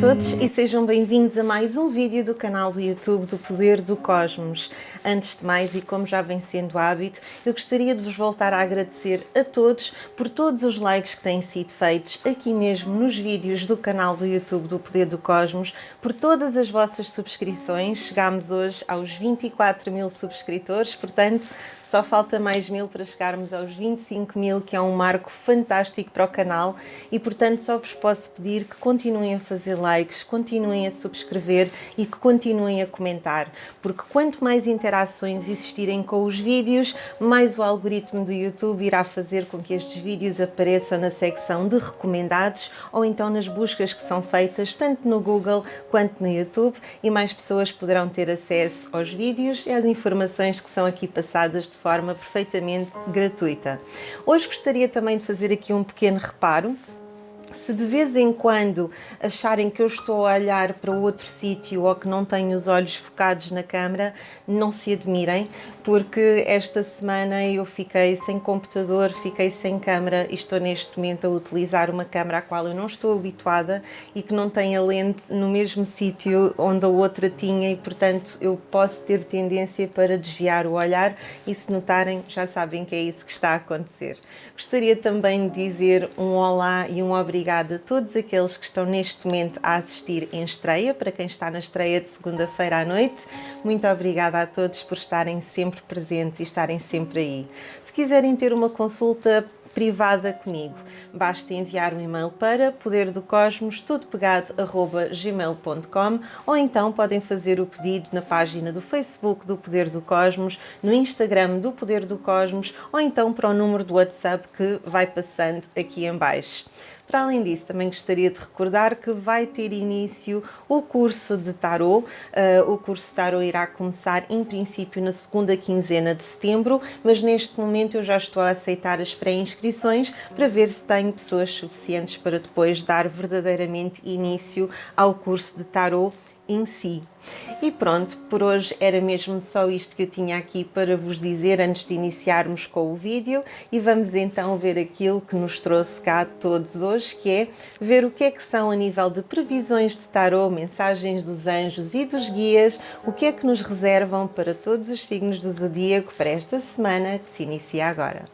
todos e sejam bem-vindos a mais um vídeo do canal do YouTube do Poder do Cosmos. Antes de mais, e como já vem sendo hábito, eu gostaria de vos voltar a agradecer a todos por todos os likes que têm sido feitos aqui mesmo nos vídeos do canal do YouTube do Poder do Cosmos, por todas as vossas subscrições. Chegámos hoje aos 24 mil subscritores, portanto, só falta mais 1000 para chegarmos aos 25 mil, que é um marco fantástico para o canal e, portanto, só vos posso pedir que continuem a fazer likes, continuem a subscrever e que continuem a comentar, porque quanto mais interações existirem com os vídeos, mais o algoritmo do YouTube irá fazer com que estes vídeos apareçam na secção de recomendados ou então nas buscas que são feitas tanto no Google quanto no YouTube, e mais pessoas poderão ter acesso aos vídeos e às informações que são aqui passadas de forma perfeitamente gratuita. Hoje gostaria também de fazer aqui um pequeno reparo. Se de vez em quando acharem que eu estou a olhar para outro sítio ou que não tenho os olhos focados na câmara, não se admirem, porque esta semana eu fiquei sem computador, fiquei sem câmara e estou neste momento a utilizar uma câmara à qual eu não estou habituada e que não tem a lente no mesmo sítio onde a outra tinha, e portanto eu posso ter tendência para desviar o olhar, e se notarem já sabem que é isso que está a acontecer. Gostaria também de dizer um olá e um obrigado a todos aqueles que estão neste momento a assistir em estreia, para quem está na estreia de segunda-feira à noite. Muito obrigada a todos por estarem sempre presentes e estarem sempre aí. Se quiserem ter uma consulta privada comigo, basta enviar um e-mail para poderdocosmos, tudo pegado, @gmail.com, ou então podem fazer o pedido na página do Facebook do Poder do Cosmos, no Instagram do Poder do Cosmos, ou então para o número do WhatsApp que vai passando aqui em baixo. Para além disso, também gostaria de recordar que vai ter início o curso de Tarot. O curso de Tarot irá começar, em princípio, na segunda quinzena de setembro, mas neste momento eu já estou a aceitar as pré-inscrições para ver se tenho pessoas suficientes para depois dar verdadeiramente início ao curso de Tarot em si. E pronto, por hoje era mesmo só isto que eu tinha aqui para vos dizer antes de iniciarmos com o vídeo, e vamos então ver aquilo que nos trouxe cá todos hoje, que é ver o que é que são a nível de previsões de tarot, mensagens dos anjos e dos guias, o que é que nos reservam para todos os signos do zodíaco para esta semana que se inicia agora.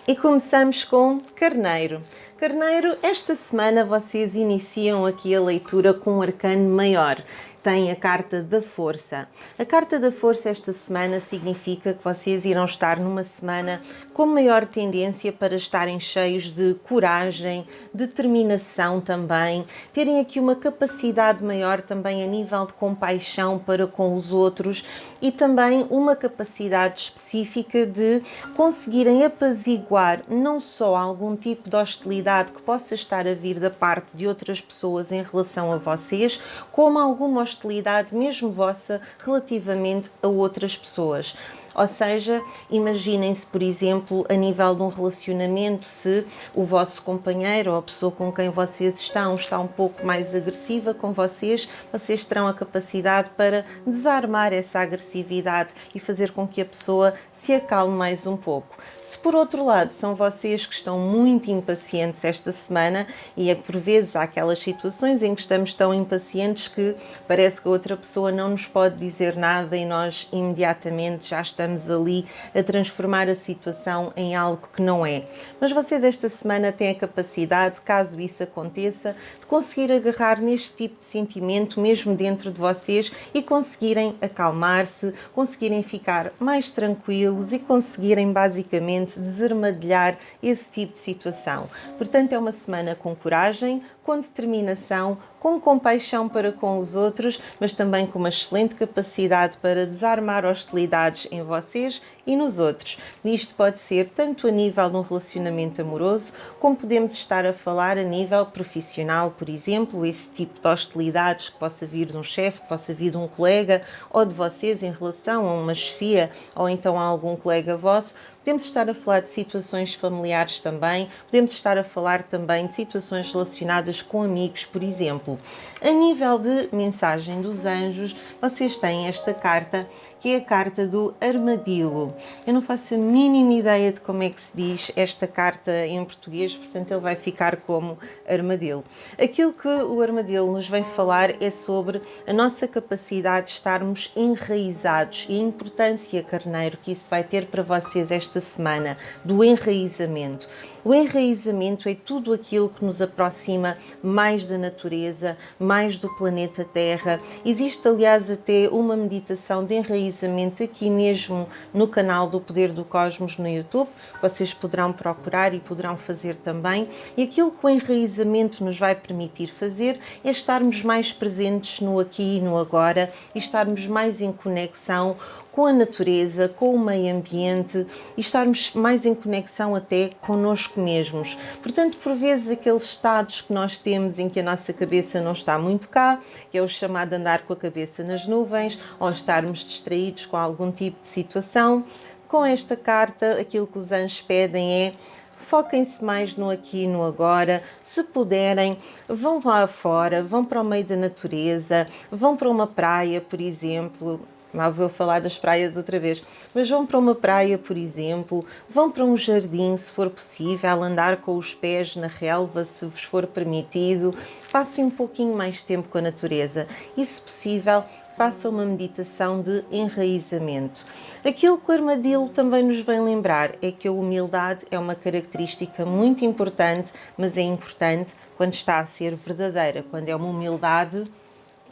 E começamos com Carneiro. Carneiro, esta semana vocês iniciam aqui a leitura com um arcano maior. Tem a carta da força. A carta da força esta semana significa que vocês irão estar numa semana com maior tendência para estarem cheios de coragem, determinação também, terem aqui uma capacidade maior também a nível de compaixão para com os outros, e também uma capacidade específica de conseguirem apaziguar não só algum tipo de hostilidade que possa estar a vir da parte de outras pessoas em relação a vocês, como alguma hostilidade mesmo vossa relativamente a outras pessoas. Ou seja, imaginem-se, por exemplo, a nível de um relacionamento, se o vosso companheiro ou a pessoa com quem vocês estão está um pouco mais agressiva com vocês, vocês terão a capacidade para desarmar essa agressividade e fazer com que a pessoa se acalme mais um pouco. Se por outro lado são vocês que estão muito impacientes esta semana, e é por vezes há aquelas situações em que estamos tão impacientes que parece que a outra pessoa não nos pode dizer nada e nós imediatamente já estamos ali a transformar a situação em algo que não é. Mas vocês esta semana têm a capacidade, caso isso aconteça, de conseguir agarrar neste tipo de sentimento mesmo dentro de vocês e conseguirem acalmar-se, conseguirem ficar mais tranquilos e conseguirem basicamente desarmadilhar esse tipo de situação. Portanto, é uma semana com coragem, com determinação, com compaixão para com os outros, mas também com uma excelente capacidade para desarmar hostilidades em vocês e nos outros. Isto pode ser tanto a nível de um relacionamento amoroso, como podemos estar a falar a nível profissional, por exemplo, esse tipo de hostilidades que possa vir de um chefe, que possa vir de um colega ou de vocês em relação a uma chefia ou então a algum colega vosso. Podemos estar a falar de situações familiares também, podemos estar a falar também de situações relacionadas com amigos, por exemplo. A nível de mensagem dos anjos, vocês têm esta carta, que é a carta do armadilho. Eu não faço a mínima ideia de como é que se diz esta carta em português, portanto ele vai ficar como armadilho. Aquilo que o armadilho nos vem falar é sobre a nossa capacidade de estarmos enraizados e a importância, carneiro, que isso vai ter para vocês esta semana, do enraizamento. O enraizamento é tudo aquilo que nos aproxima mais da natureza, mais do planeta Terra. Existe, aliás, até uma meditação de enraizamento aqui mesmo no canal do Poder do Cosmos no YouTube. Vocês poderão procurar e poderão fazer também. E aquilo que o enraizamento nos vai permitir fazer é estarmos mais presentes no aqui e no agora e estarmos mais em conexão com a natureza, com o meio ambiente e estarmos mais em conexão até connosco mesmos. Portanto, por vezes aqueles estados que nós temos em que a nossa cabeça não está muito cá, que é o chamado andar com a cabeça nas nuvens, ou estarmos distraídos com algum tipo de situação, com esta carta aquilo que os anjos pedem é: foquem-se mais no aqui e no agora. Se puderem, vão lá fora, vão para o meio da natureza, vão para uma praia, por exemplo. Lá vou falar das praias outra vez, mas vão para uma praia, por exemplo, vão para um jardim, se for possível, andar com os pés na relva, se vos for permitido, passem um pouquinho mais tempo com a natureza e, se possível, façam uma meditação de enraizamento. Aquilo que o armadilho também nos vem lembrar é que a humildade é uma característica muito importante, mas é importante quando está a ser verdadeira, quando é uma humildade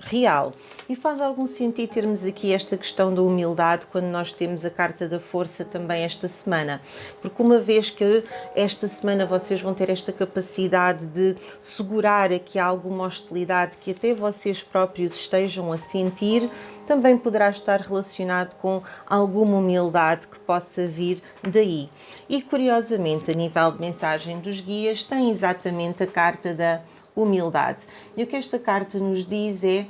real. E faz algum sentido termos aqui esta questão da humildade quando nós temos a carta da força também esta semana, porque uma vez que esta semana vocês vão ter esta capacidade de segurar aqui alguma hostilidade que até vocês próprios estejam a sentir, também poderá estar relacionado com alguma humildade que possa vir daí. E curiosamente, a nível de mensagem dos guias, tem exatamente a carta da humildade. E o que esta carta nos diz é: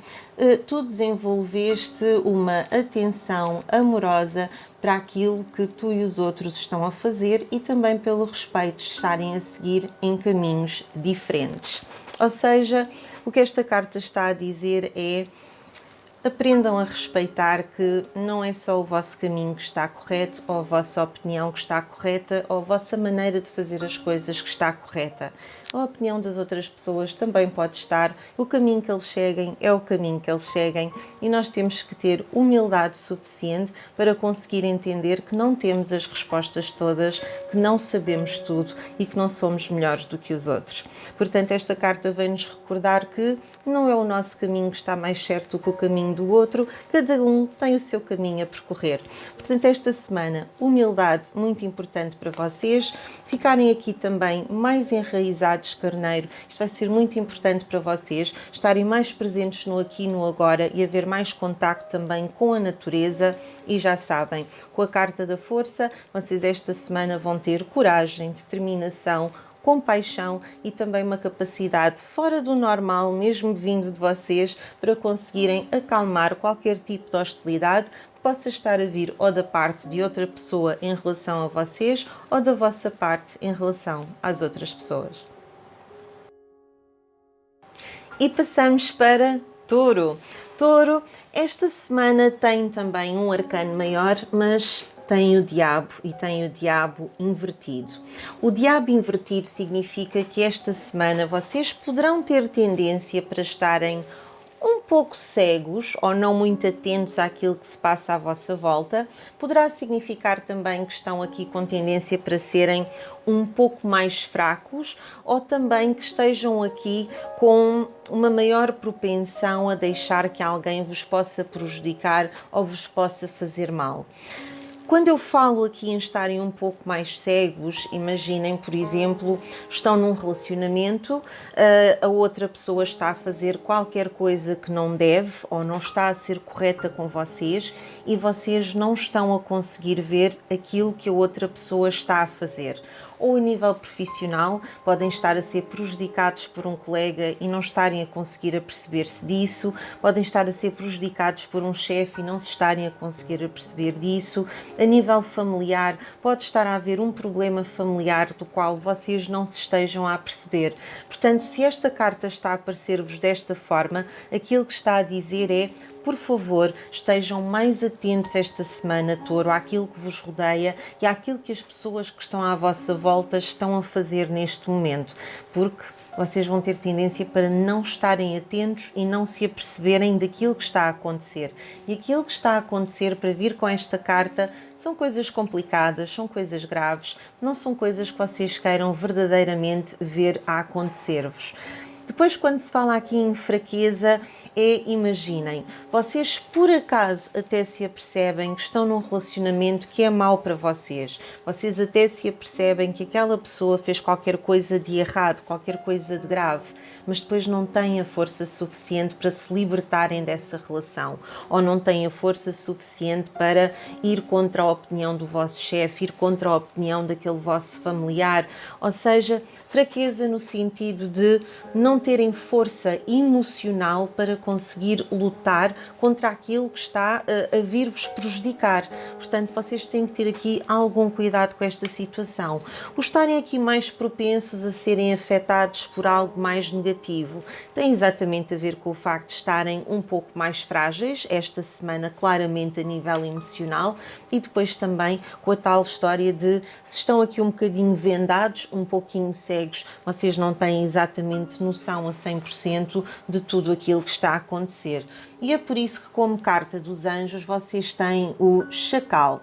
tu desenvolveste uma atenção amorosa para aquilo que tu e os outros estão a fazer e também pelo respeito de estarem a seguir em caminhos diferentes. Ou seja, o que esta carta está a dizer é: aprendam a respeitar que não é só o vosso caminho que está correto, ou a vossa opinião que está correta, ou a vossa maneira de fazer as coisas que está correta. A opinião das outras pessoas também pode estar, o caminho que eles seguem é o caminho que eles seguem e nós temos que ter humildade suficiente para conseguir entender que não temos as respostas todas, que não sabemos tudo e que não somos melhores do que os outros. Portanto, esta carta vem-nos recordar que não é o nosso caminho que está mais certo que o caminho do outro, cada um tem o seu caminho a percorrer. Portanto, esta semana, humildade muito importante para vocês, ficarem aqui também mais enraizados, carneiro. Isto vai ser muito importante para vocês, estarem mais presentes no aqui e no agora e haver mais contacto também com a natureza. E já sabem, com a carta da força, vocês esta semana vão ter coragem, determinação, compaixão e também uma capacidade fora do normal, mesmo vindo de vocês, para conseguirem acalmar qualquer tipo de hostilidade que possa estar a vir ou da parte de outra pessoa em relação a vocês ou da vossa parte em relação às outras pessoas. E passamos para Touro. Touro, esta semana tem também um arcano maior, mas tem o diabo e tem o diabo invertido. O diabo invertido significa que esta semana vocês poderão ter tendência para estarem um pouco cegos ou não muito atentos àquilo que se passa à vossa volta. Poderá significar também que estão aqui com tendência para serem um pouco mais fracos ou também que estejam aqui com uma maior propensão a deixar que alguém vos possa prejudicar ou vos possa fazer mal. Quando eu falo aqui em estarem um pouco mais cegos, imaginem, por exemplo, estão num relacionamento, a outra pessoa está a fazer qualquer coisa que não deve ou não está a ser correta com vocês e vocês não estão a conseguir ver aquilo que a outra pessoa está a fazer. Ou a nível profissional, podem estar a ser prejudicados por um colega e não estarem a conseguir aperceber-se disso, podem estar a ser prejudicados por um chefe e não se estarem a conseguir aperceber disso. A nível familiar, pode estar a haver um problema familiar do qual vocês não se estejam a aperceber. Portanto, se esta carta está a aparecer-vos desta forma, aquilo que está a dizer é: por favor, estejam mais atentos esta semana, Touro, àquilo que vos rodeia e àquilo que as pessoas que estão à vossa volta estão a fazer neste momento, porque vocês vão ter tendência para não estarem atentos e não se aperceberem daquilo que está a acontecer. E aquilo que está a acontecer, para vir com esta carta, são coisas complicadas, são coisas graves, não são coisas que vocês queiram verdadeiramente ver a acontecer-vos. Depois, quando se fala aqui em fraqueza, imaginem, vocês por acaso até se apercebem que estão num relacionamento que é mau para vocês. Vocês até se apercebem que aquela pessoa fez qualquer coisa de errado, qualquer coisa de grave, mas depois não têm a força suficiente para se libertarem dessa relação, ou não têm a força suficiente para ir contra a opinião do vosso chefe, ir contra a opinião daquele vosso familiar, ou seja, fraqueza no sentido de não terem força emocional para conseguir lutar contra aquilo que está a vir-vos prejudicar. Portanto, vocês têm que ter aqui algum cuidado com esta situação. O estarem aqui mais propensos a serem afetados por algo mais negativo tem exatamente a ver com o facto de estarem um pouco mais frágeis esta semana, claramente a nível emocional, e depois também com a tal história de se estão aqui um bocadinho vendados, um pouquinho cegos, vocês não têm exatamente noção a 100% de tudo aquilo que está a acontecer. E é por isso que, como carta dos anjos, vocês têm o Chacal.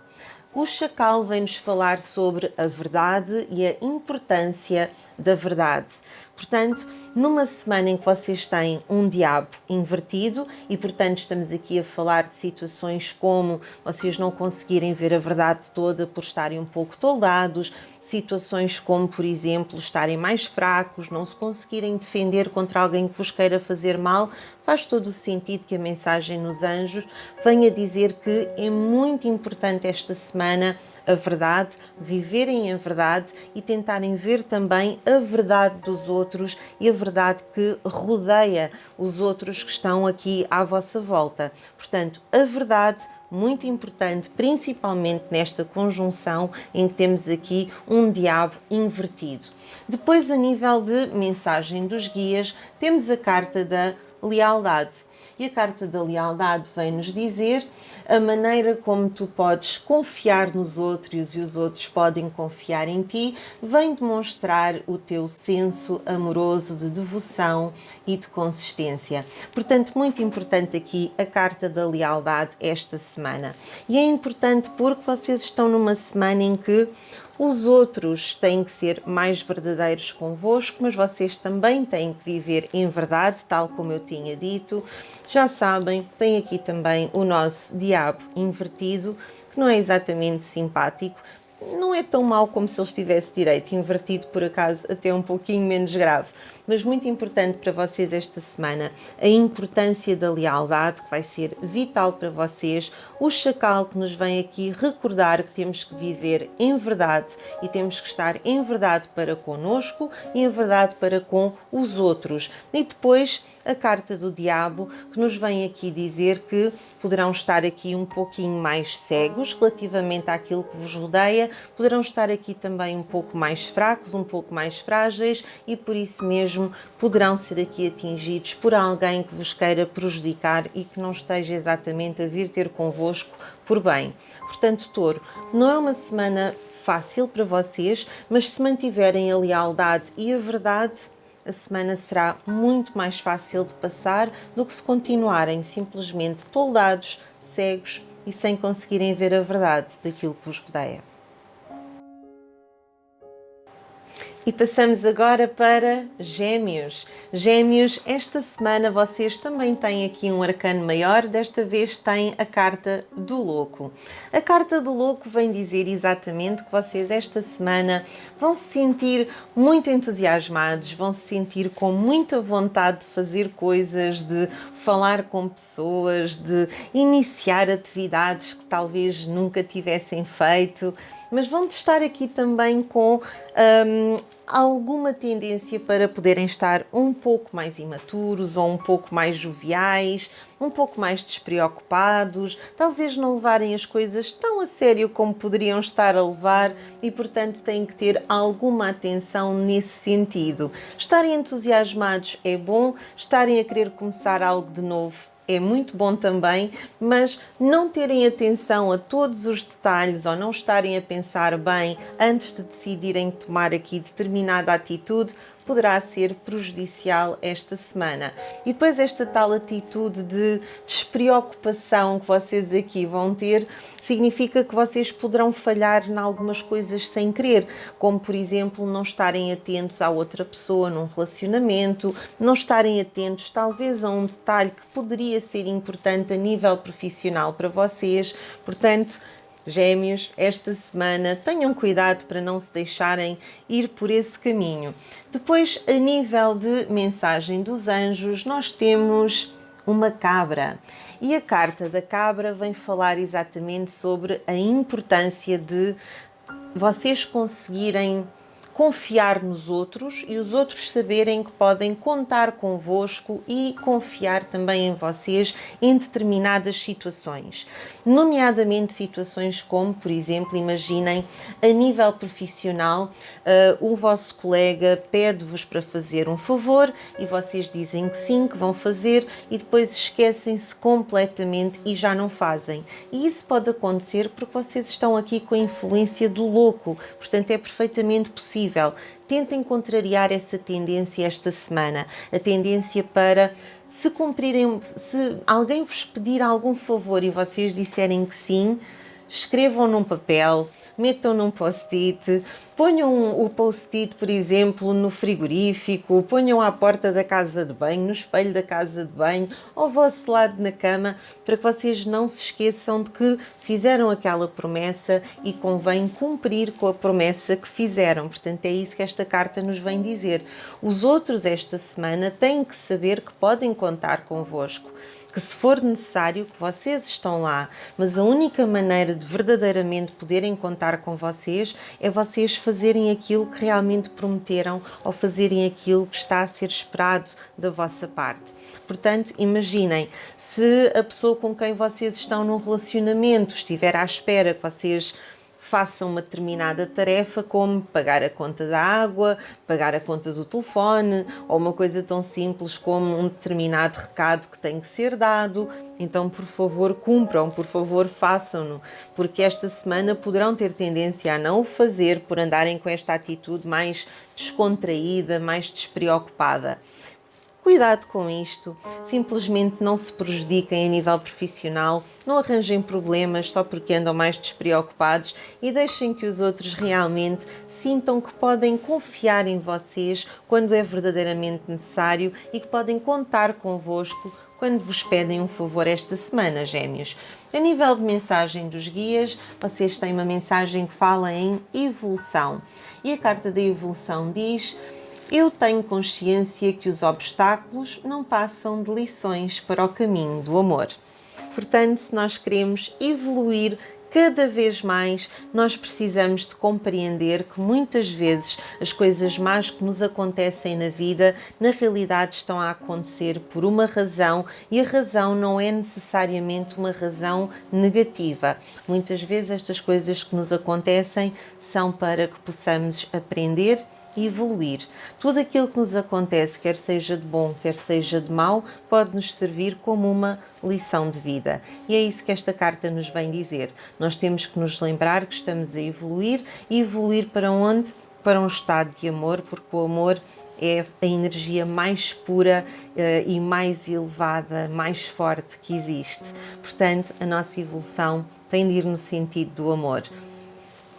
O Chacal vem-nos falar sobre a verdade e a importância da verdade. Portanto, numa semana em que vocês têm um diabo invertido e, portanto, estamos aqui a falar de situações como vocês não conseguirem ver a verdade toda por estarem um pouco toldados, situações como, por exemplo, estarem mais fracos, não se conseguirem defender contra alguém que vos queira fazer mal, faz todo o sentido que a mensagem nos anjos venha dizer que é muito importante esta semana a verdade, viverem a verdade e tentarem ver também a verdade dos outros e a verdade que rodeia os outros que estão aqui à vossa volta. Portanto, a verdade, muito importante, principalmente nesta conjunção em que temos aqui um diabo invertido. Depois, a nível de mensagem dos guias, temos a carta da lealdade. E a carta da lealdade vem-nos dizer a maneira como tu podes confiar nos outros e os outros podem confiar em ti, vem demonstrar o teu senso amoroso de devoção e de consistência. Portanto, muito importante aqui a carta da lealdade esta semana. E é importante porque vocês estão numa semana em que os outros têm que ser mais verdadeiros convosco, mas vocês também têm que viver em verdade, tal como eu tinha dito. Já sabem, tem aqui também o nosso diabo invertido, que não é exatamente simpático. Não é tão mau como se ele estivesse direito, invertido por acaso até um pouquinho menos grave. Mas muito importante para vocês esta semana, a importância da lealdade, que vai ser vital para vocês. O Chacal que nos vem aqui recordar que temos que viver em verdade e temos que estar em verdade para connosco e em verdade para com os outros. E depois a carta do diabo que nos vem aqui dizer que poderão estar aqui um pouquinho mais cegos relativamente àquilo que vos rodeia, poderão estar aqui também um pouco mais fracos, um pouco mais frágeis e por isso mesmo poderão ser aqui atingidos por alguém que vos queira prejudicar e que não esteja exatamente a vir ter convosco por bem. Portanto, Touro, não é uma semana fácil para vocês, mas se mantiverem a lealdade e a verdade, a semana será muito mais fácil de passar do que se continuarem simplesmente toldados, cegos e sem conseguirem ver a verdade daquilo que vos rodeia. E passamos agora para Gêmeos. Gêmeos, esta semana vocês também têm aqui um arcano maior, desta vez tem a carta do louco. A carta do louco vem dizer exatamente que vocês esta semana vão se sentir muito entusiasmados, vão se sentir com muita vontade de fazer coisas, de falar com pessoas, de iniciar atividades que talvez nunca tivessem feito, mas vão estar aqui também com alguma tendência para poderem estar um pouco mais imaturos ou um pouco mais joviais, um pouco mais despreocupados, talvez não levarem as coisas tão a sério como poderiam estar a levar e, portanto, têm que ter alguma atenção nesse sentido. Estarem entusiasmados é bom, estarem a querer começar algo de novo é muito bom também, mas não terem atenção a todos os detalhes ou não estarem a pensar bem antes de decidirem tomar aqui determinada atitude, poderá ser prejudicial esta semana. E depois esta tal atitude de despreocupação que vocês aqui vão ter, significa que vocês poderão falhar em algumas coisas sem querer, como por exemplo não estarem atentos à outra pessoa num relacionamento, não estarem atentos talvez a um detalhe que poderia ser importante a nível profissional para vocês. Portanto, Gêmeos, esta semana tenham cuidado para não se deixarem ir por esse caminho. Depois, a nível de mensagem dos anjos, nós temos uma cabra. E a carta da cabra vem falar exatamente sobre a importância de vocês conseguirem confiar nos outros e os outros saberem que podem contar convosco e confiar também em vocês em determinadas situações. Nomeadamente situações como, por exemplo, imaginem, a nível profissional, o vosso colega pede-vos para fazer um favor e vocês dizem que sim, que vão fazer e depois esquecem-se completamente e já não fazem. E isso pode acontecer porque vocês estão aqui com a influência do louco, portanto é perfeitamente possível. Tentem contrariar essa tendência esta semana, a tendência para se alguém vos pedir algum favor e vocês disserem que sim, escrevam num papel, metam num post-it, ponham o post-it, por exemplo, no frigorífico, ponham à porta da casa de banho, no espelho da casa de banho, ao vosso lado na cama, para que vocês não se esqueçam de que fizeram aquela promessa e convém cumprir com a promessa que fizeram. Portanto, é isso que esta carta nos vem dizer. Os outros esta semana têm que saber que podem contar convosco, que se for necessário, que vocês estão lá, mas a única maneira de verdadeiramente poderem contar com vocês é vocês fazerem aquilo que realmente prometeram ou fazerem aquilo que está a ser esperado da vossa parte. Portanto, imaginem, se a pessoa com quem vocês estão num relacionamento estiver à espera que vocês façam uma determinada tarefa, como pagar a conta da água, pagar a conta do telefone, ou uma coisa tão simples como um determinado recado que tem que ser dado, então por favor cumpram, por favor façam-no, porque esta semana poderão ter tendência a não o fazer por andarem com esta atitude mais descontraída, mais despreocupada. Cuidado com isto, simplesmente não se prejudiquem a nível profissional, não arranjem problemas só porque andam mais despreocupados e deixem que os outros realmente sintam que podem confiar em vocês quando é verdadeiramente necessário e que podem contar convosco quando vos pedem um favor esta semana, Gêmeos. A nível de mensagem dos guias, vocês têm uma mensagem que fala em evolução e a carta da evolução diz: eu tenho consciência que os obstáculos não passam de lições para o caminho do amor. Portanto, se nós queremos evoluir cada vez mais, nós precisamos de compreender que muitas vezes as coisas más que nos acontecem na vida, na realidade estão a acontecer por uma razão e a razão não é necessariamente uma razão negativa. Muitas vezes estas coisas que nos acontecem são para que possamos aprender e evoluir. Tudo aquilo que nos acontece, quer seja de bom, quer seja de mau, pode nos servir como uma lição de vida. E é isso que esta carta nos vem dizer. Nós temos que nos lembrar que estamos a evoluir e evoluir para onde? Para um estado de amor, porque o amor é a energia mais pura e mais elevada, mais forte que existe. Portanto, a nossa evolução tem de ir no sentido do amor.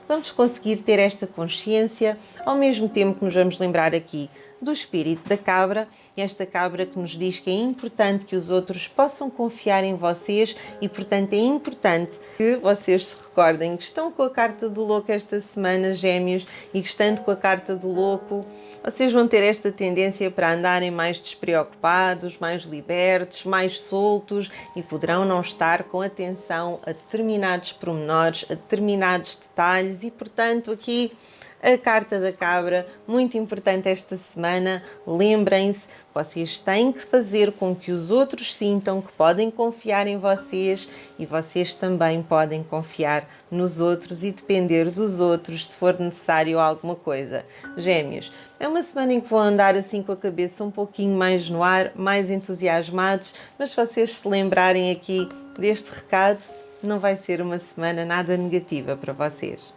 Vamos conseguir ter esta consciência, ao mesmo tempo que nos vamos lembrar aqui do espírito da cabra, esta cabra que nos diz que é importante que os outros possam confiar em vocês e, portanto, é importante que vocês se recordem que estão com a carta do louco esta semana, Gêmeos, e que estando com a carta do louco, vocês vão ter esta tendência para andarem mais despreocupados, mais libertos, mais soltos e poderão não estar com atenção a determinados pormenores, a determinados detalhes e, portanto, aqui a carta da cabra, muito importante esta semana. Lembrem-se, vocês têm que fazer com que os outros sintam que podem confiar em vocês e vocês também podem confiar nos outros e depender dos outros se for necessário alguma coisa. Gêmeos, é uma semana em que vão andar assim com a cabeça um pouquinho mais no ar, mais entusiasmados, mas se vocês se lembrarem aqui deste recado, não vai ser uma semana nada negativa para vocês.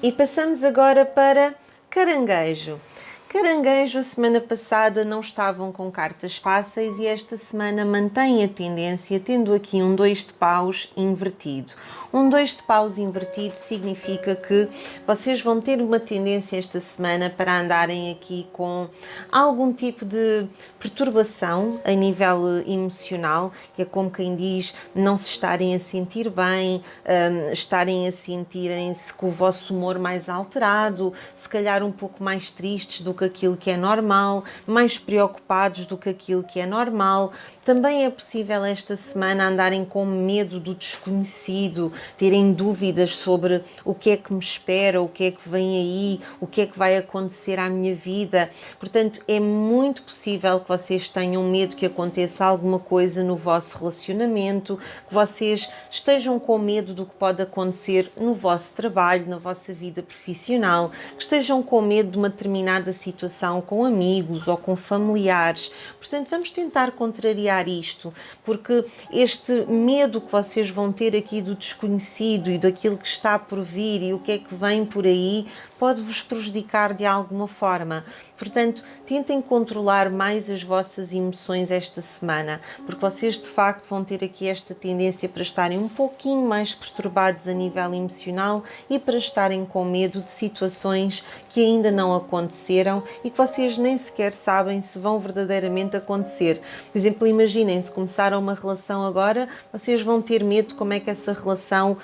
E passamos agora para Caranguejo. Caranguejo, a semana passada não estavam com cartas fáceis e esta semana mantém a tendência, tendo aqui um 2 de paus invertido. Um 2 de paus invertido significa que vocês vão ter uma tendência esta semana para andarem aqui com algum tipo de perturbação a nível emocional, que é como quem diz, não se estarem a sentir bem, estarem a sentirem-se com o vosso humor mais alterado, se calhar um pouco mais tristes do que aquilo que é normal, mais preocupados do que aquilo que é normal. Também é possível esta semana andarem com medo do desconhecido, terem dúvidas sobre o que é que me espera, o que é que vem aí, o que é que vai acontecer à minha vida. Portanto, é muito possível que vocês tenham medo que aconteça alguma coisa no vosso relacionamento, que vocês estejam com medo do que pode acontecer no vosso trabalho, na vossa vida profissional, que estejam com medo de uma determinada situação com amigos ou com familiares. Portanto, vamos tentar contrariar isto, porque este medo que vocês vão ter aqui do desconhecido e daquilo que está por vir e o que é que vem por aí, pode-vos prejudicar de alguma forma. Portanto, tentem controlar mais as vossas emoções esta semana, porque vocês de facto vão ter aqui esta tendência para estarem um pouquinho mais perturbados a nível emocional e para estarem com medo de situações que ainda não aconteceram e que vocês nem sequer sabem se vão verdadeiramente acontecer. Por exemplo, imaginem, se começaram uma relação agora, vocês vão ter medo de como é que essa relação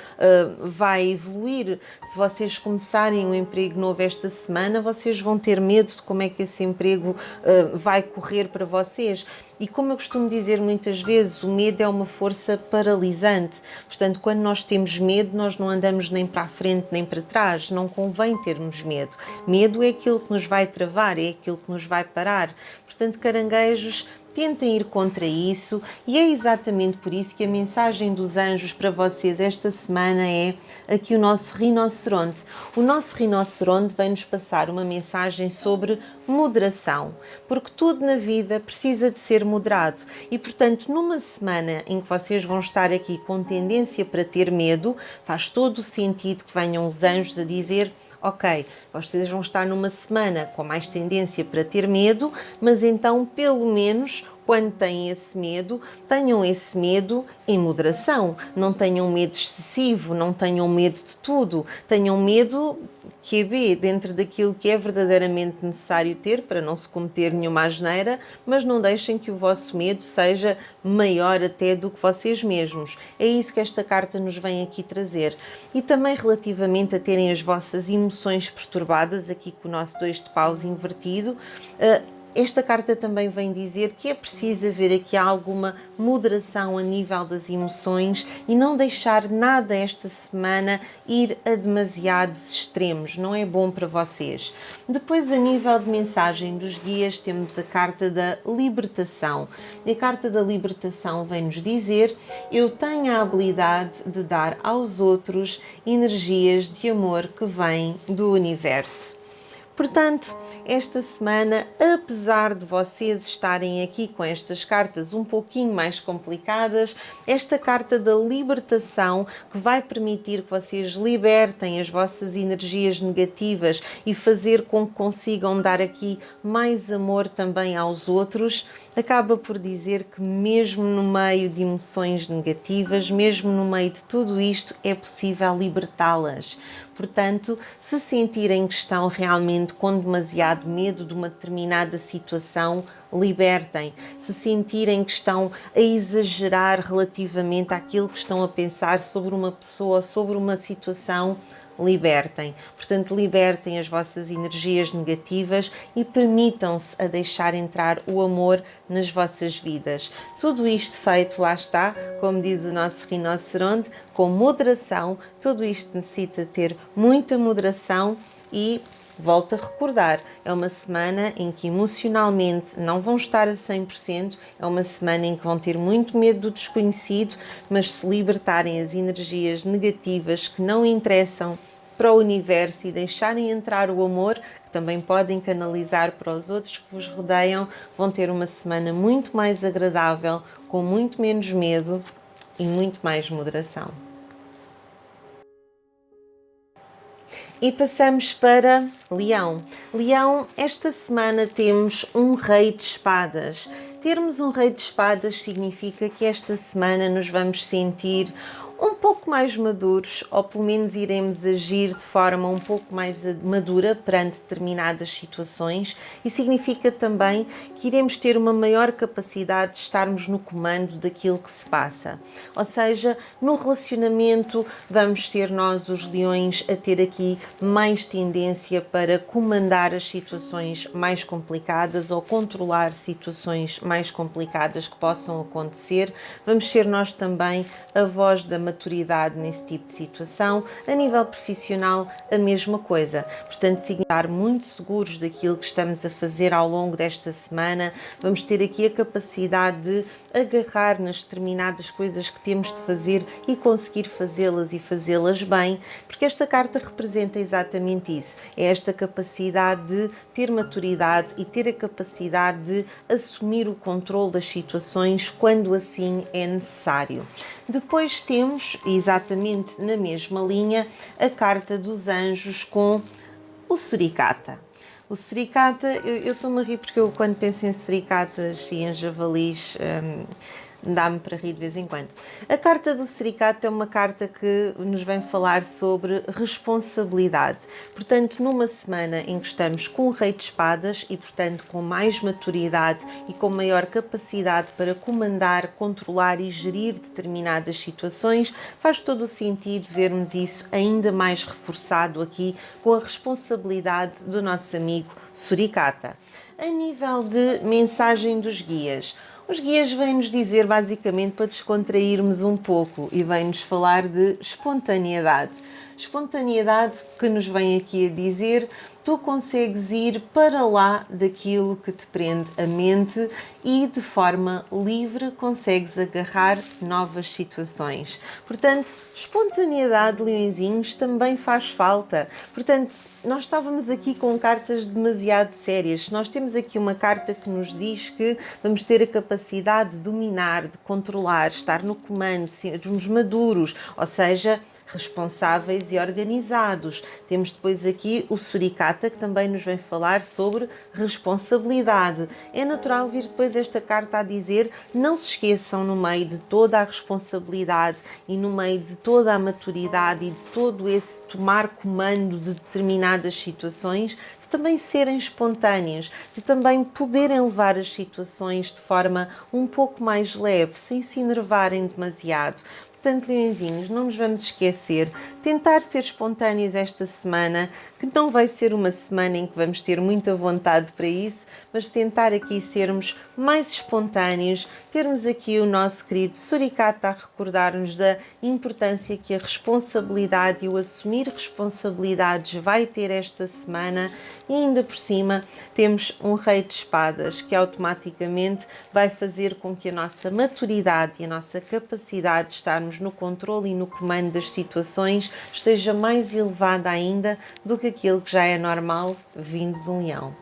vai evoluir. Se vocês começarem um emprego novo esta semana, vocês vão ter medo de como é que esse emprego vai correr para vocês. E como eu costumo dizer muitas vezes, o medo é uma força paralisante. Portanto, quando nós temos medo, nós não andamos nem para a frente nem para trás. Não convém termos medo. Medo é aquilo que nos vai travar, é aquilo que nos vai parar. Portanto, caranguejos, tentem ir contra isso e é exatamente por isso que a mensagem dos anjos para vocês esta semana é aqui o nosso rinoceronte. O nosso rinoceronte vem-nos passar uma mensagem sobre moderação, porque tudo na vida precisa de ser moderado e, portanto, numa semana em que vocês vão estar aqui com tendência para ter medo, faz todo o sentido que venham os anjos a dizer: ok, vocês vão estar numa semana com mais tendência para ter medo, mas então, pelo menos, quando têm esse medo, tenham esse medo em moderação. Não tenham medo excessivo, não tenham medo de tudo. Tenham medo QB, dentro daquilo que é verdadeiramente necessário ter para não se cometer nenhuma asneira, mas não deixem que o vosso medo seja maior até do que vocês mesmos. É isso que esta carta nos vem aqui trazer. E também relativamente a terem as vossas emoções perturbadas, aqui com o nosso 2 de paus invertido, esta carta também vem dizer que é preciso haver aqui alguma moderação a nível das emoções e não deixar nada esta semana ir a demasiados extremos, não é bom para vocês. Depois, a nível de mensagem dos guias, temos a carta da libertação. E a carta da libertação vem-nos dizer: eu tenho a habilidade de dar aos outros energias de amor que vêm do universo. Portanto, esta semana, apesar de vocês estarem aqui com estas cartas um pouquinho mais complicadas, esta carta da libertação que vai permitir que vocês libertem as vossas energias negativas e fazer com que consigam dar aqui mais amor também aos outros, acaba por dizer que mesmo no meio de emoções negativas, mesmo no meio de tudo isto, é possível libertá-las. Portanto, se sentirem que estão realmente com demasiado medo de uma determinada situação, libertem. Se sentirem que estão a exagerar relativamente àquilo que estão a pensar sobre uma pessoa, sobre uma situação, libertem. Portanto, libertem as vossas energias negativas e permitam-se a deixar entrar o amor nas vossas vidas. Tudo isto feito, lá está, como diz o nosso rinoceronte, com moderação. Tudo isto necessita ter muita moderação e volto a recordar, é uma semana em que emocionalmente não vão estar a 100%, é uma semana em que vão ter muito medo do desconhecido, mas se libertarem as energias negativas que não interessam para o universo e deixarem entrar o amor, que também podem canalizar para os outros que vos rodeiam, vão ter uma semana muito mais agradável, com muito menos medo e muito mais moderação. E passamos para Leão. Leão, esta semana temos um Rei de Espadas. Termos um Rei de Espadas significa que esta semana nos vamos sentir um pouco mais maduros, ou pelo menos iremos agir de forma um pouco mais madura perante determinadas situações, e significa também que iremos ter uma maior capacidade de estarmos no comando daquilo que se passa. Ou seja, no relacionamento vamos ser nós os leões a ter aqui mais tendência para comandar as situações mais complicadas ou controlar situações mais complicadas que possam acontecer. Vamos ser nós também a voz da maturidade nesse tipo de situação. A nível profissional, a mesma coisa. Portanto, estar muito seguros daquilo que estamos a fazer ao longo desta semana. Vamos ter aqui a capacidade de agarrar nas determinadas coisas que temos de fazer e conseguir fazê-las e fazê-las bem, porque esta carta representa exatamente isso. É esta capacidade de ter maturidade e ter a capacidade de assumir o controle das situações quando assim é necessário. Depois temos, exatamente na mesma linha, a carta dos anjos com o suricata. O suricata, eu estou-me a rir porque eu quando penso em suricatas e em javalis, dá-me para rir de vez em quando. A carta do suricata é uma carta que nos vem falar sobre responsabilidade. Portanto, numa semana em que estamos com o Rei de Espadas e, portanto, com mais maturidade e com maior capacidade para comandar, controlar e gerir determinadas situações, faz todo o sentido vermos isso ainda mais reforçado aqui com a responsabilidade do nosso amigo suricata. A nível de mensagem dos guias, os guias vêm-nos dizer basicamente para descontrairmos um pouco e vêm-nos falar de espontaneidade. Espontaneidade que nos vem aqui a dizer: tu consegues ir para lá daquilo que te prende a mente e de forma livre consegues agarrar novas situações. Portanto, espontaneidade, leõezinhos, também faz falta. Portanto, nós estávamos aqui com cartas demasiado sérias. Se nós temos aqui uma carta que nos diz que vamos ter a capacidade de dominar, de controlar, estar no comando, sermos maduros, ou seja, responsáveis e organizados. Temos depois aqui o suricata, que também nos vem falar sobre responsabilidade. É natural vir depois esta carta a dizer: não se esqueçam, no meio de toda a responsabilidade e no meio de toda a maturidade e de todo esse tomar comando de determinadas situações, de também serem espontâneos, de também poderem levar as situações de forma um pouco mais leve, sem se enervarem demasiado. Portanto, leõezinhos, não nos vamos esquecer, tentar ser espontâneos esta semana, que não vai ser uma semana em que vamos ter muita vontade para isso, mas tentar aqui sermos mais espontâneos, termos aqui o nosso querido suricata a recordar-nos da importância que a responsabilidade e o assumir responsabilidades vai ter esta semana, e ainda por cima temos um Rei de Espadas que automaticamente vai fazer com que a nossa maturidade e a nossa capacidade de estarmos no controle e no comando das situações esteja mais elevada ainda do que aquilo que já é normal vindo de um leão.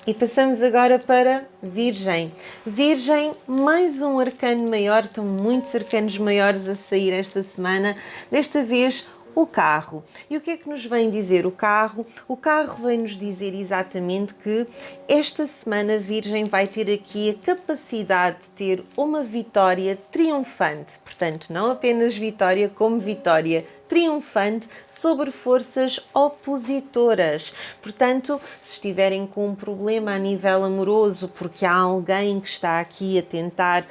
E passamos agora para Virgem. Virgem, mais um arcano maior, estão muitos arcanos maiores a sair esta semana, desta vez o carro. E o que é que nos vem dizer o carro? O carro vem nos dizer exatamente que esta semana Virgem vai ter aqui a capacidade de ter uma vitória triunfante. Portanto, não apenas vitória, como vitória triunfante sobre forças opositoras. Portanto, se estiverem com um problema a nível amoroso, porque há alguém que está aqui a tentar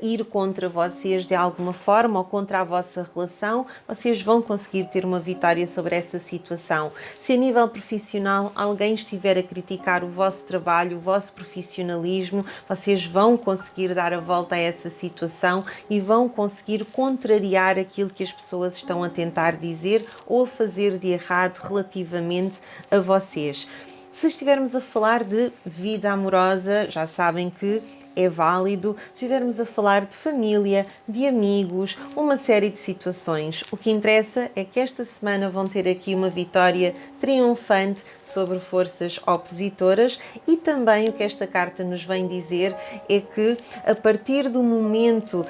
ir contra vocês de alguma forma ou contra a vossa relação, vocês vão conseguir ter uma vitória sobre essa situação. Se a nível profissional alguém estiver a criticar o vosso trabalho, o vosso profissionalismo, vocês vão conseguir dar a volta a essa situação e vão conseguir contrariar aquilo que as pessoas estão a tentar dizer ou a fazer de errado relativamente a vocês. Se estivermos a falar de vida amorosa, já sabem que é válido. Se estivermos a falar de família, de amigos, uma série de situações. O que interessa é que esta semana vão ter aqui uma vitória triunfante sobre forças opositoras e também o que esta carta nos vem dizer é que a partir do momento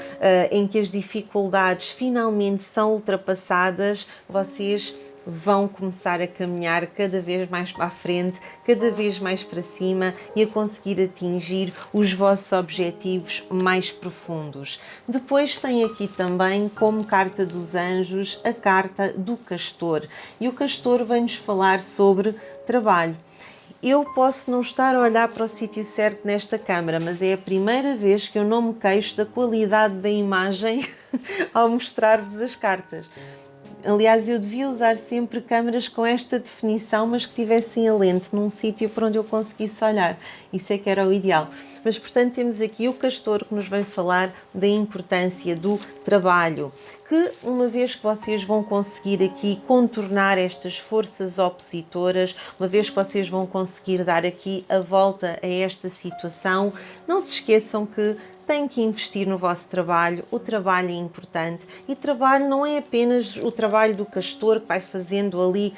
em que as dificuldades finalmente são ultrapassadas, vocês vão começar a caminhar cada vez mais para a frente, cada vez mais para cima e a conseguir atingir os vossos objetivos mais profundos. Depois tem aqui também como carta dos anjos a carta do castor e o castor vem-nos falar sobre trabalho. Eu posso não estar a olhar para o sítio certo nesta câmara, mas é a primeira vez que eu não me queixo da qualidade da imagem ao mostrar-vos as cartas. Aliás, eu devia usar sempre câmaras com esta definição, mas que tivessem a lente num sítio por onde eu conseguisse olhar. Isso é que era o ideal. Mas, portanto, temos aqui o castor que nos vem falar da importância do trabalho. Que, uma vez que vocês vão conseguir aqui contornar estas forças opositoras, uma vez que vocês vão conseguir dar aqui a volta a esta situação, não se esqueçam que têm que investir no vosso trabalho, o trabalho é importante e trabalho não é apenas o trabalho do castor que vai fazendo ali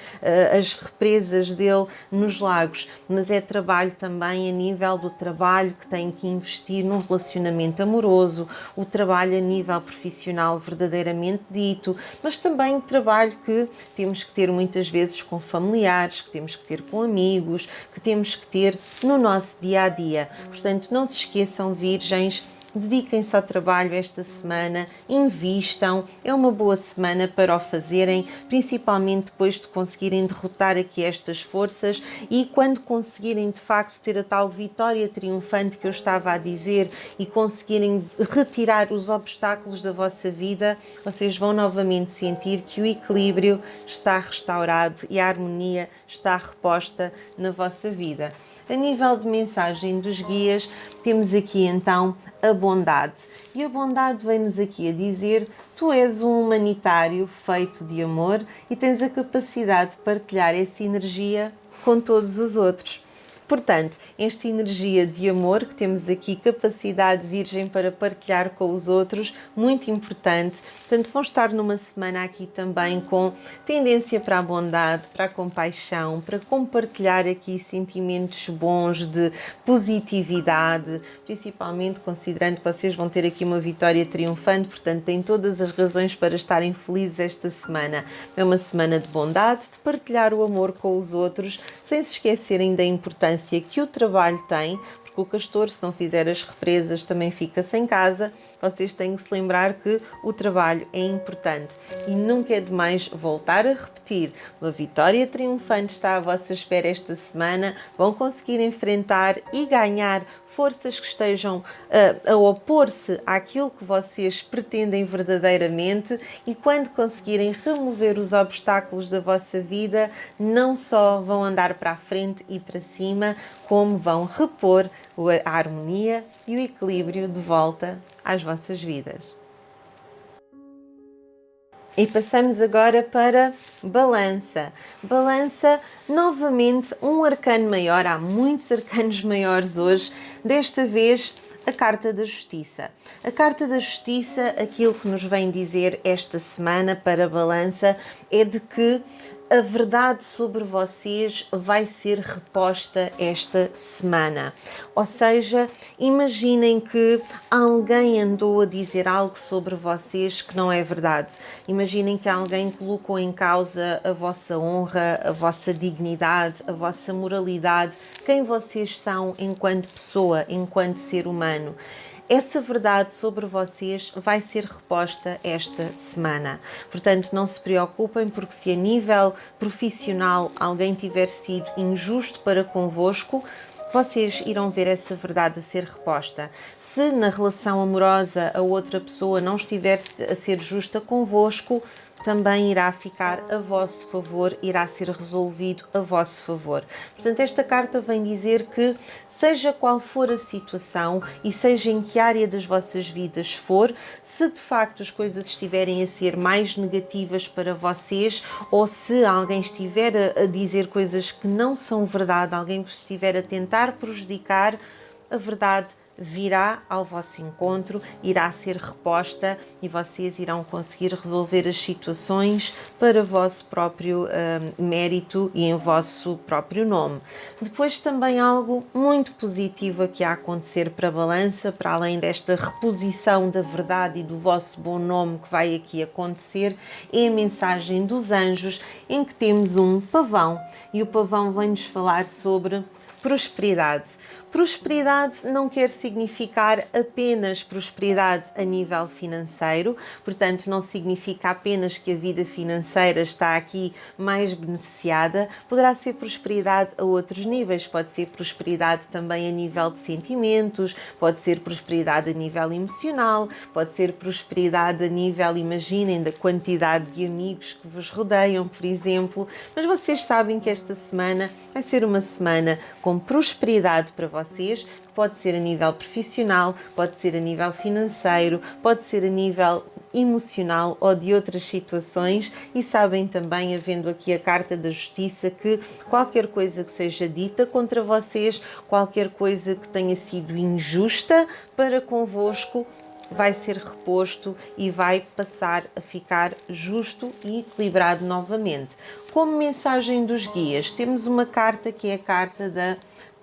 as represas dele nos lagos, mas é trabalho também a nível do trabalho que tem que investir num relacionamento amoroso, o trabalho a nível profissional verdadeiramente dito, mas também o trabalho que temos que ter muitas vezes com familiares, que temos que ter com amigos, que temos que ter no nosso dia-a-dia. Portanto, não se esqueçam, virgens, dediquem-se ao trabalho esta semana, invistam, é uma boa semana para o fazerem, principalmente depois de conseguirem derrotar aqui estas forças e quando conseguirem de facto ter a tal vitória triunfante que eu estava a dizer e conseguirem retirar os obstáculos da vossa vida, vocês vão novamente sentir que o equilíbrio está restaurado e a harmonia está reposta na vossa vida. A nível de mensagem dos guias, temos aqui então a bondade. E a bondade vem-nos aqui a dizer: tu és um humanitário feito de amor e tens a capacidade de partilhar essa energia com todos os outros. Portanto, esta energia de amor que temos aqui, capacidade virgem para partilhar com os outros, muito importante. Portanto, vão estar numa semana aqui também com tendência para a bondade, para a compaixão, para compartilhar aqui sentimentos bons de positividade, principalmente considerando que vocês vão ter aqui uma vitória triunfante, portanto, têm todas as razões para estarem felizes esta semana. É uma semana de bondade, de partilhar o amor com os outros, sem se esquecerem da importância que o trabalho tem, porque o castor, se não fizer as represas, também fica sem casa. Vocês têm que se lembrar que o trabalho é importante e nunca é demais voltar a repetir. Uma vitória triunfante está à vossa espera esta semana. Vão conseguir enfrentar e ganhar forças que estejam a opor-se àquilo que vocês pretendem verdadeiramente e quando conseguirem remover os obstáculos da vossa vida, não só vão andar para a frente e para cima, como vão repor a harmonia e o equilíbrio de volta às vossas vidas. E passamos agora para Balança. Balança, novamente, um arcano maior. Há muitos arcanos maiores hoje. Desta vez, a Carta da Justiça. A Carta da Justiça, aquilo que nos vem dizer esta semana para Balança é de que a verdade sobre vocês vai ser reposta esta semana. Ou seja, imaginem que alguém andou a dizer algo sobre vocês que não é verdade. Imaginem que alguém colocou em causa a vossa honra, a vossa dignidade, a vossa moralidade, quem vocês são enquanto pessoa, enquanto ser humano. essa verdade sobre vocês vai ser reposta esta semana. Portanto, não se preocupem, porque se a nível profissional alguém tiver sido injusto para convosco, vocês irão ver essa verdade a ser reposta. Se na relação amorosa a outra pessoa não estiver a ser justa convosco, também irá ficar a vosso favor, irá ser resolvido a vosso favor. Portanto, esta carta vem dizer que, seja qual for a situação e seja em que área das vossas vidas for, se de facto as coisas estiverem a ser mais negativas para vocês, ou se alguém estiver a dizer coisas que não são verdade, alguém vos estiver a tentar prejudicar, a verdade virá ao vosso encontro, irá ser reposta e vocês irão conseguir resolver as situações para vosso próprio mérito e em vosso próprio nome. Depois também algo muito positivo aqui a acontecer para a balança, para além desta reposição da verdade e do vosso bom nome que vai aqui acontecer, é a mensagem dos anjos, em que temos um pavão, e o pavão vem-nos falar sobre prosperidade. Prosperidade não quer significar apenas prosperidade a nível financeiro, portanto não significa apenas que a vida financeira está aqui mais beneficiada, poderá ser prosperidade a outros níveis, pode ser prosperidade também a nível de sentimentos, pode ser prosperidade a nível emocional, pode ser prosperidade a nível, imaginem, da quantidade de amigos que vos rodeiam, por exemplo, mas vocês sabem que esta semana vai ser uma semana com prosperidade para vocês, que pode ser a nível profissional, pode ser a nível financeiro, pode ser a nível emocional ou de outras situações, e sabem também, havendo aqui a carta da justiça, que qualquer coisa que seja dita contra vocês, qualquer coisa que tenha sido injusta para convosco, vai ser reposto e vai passar a ficar justo e equilibrado novamente. Como mensagem dos guias, temos uma carta que é a carta da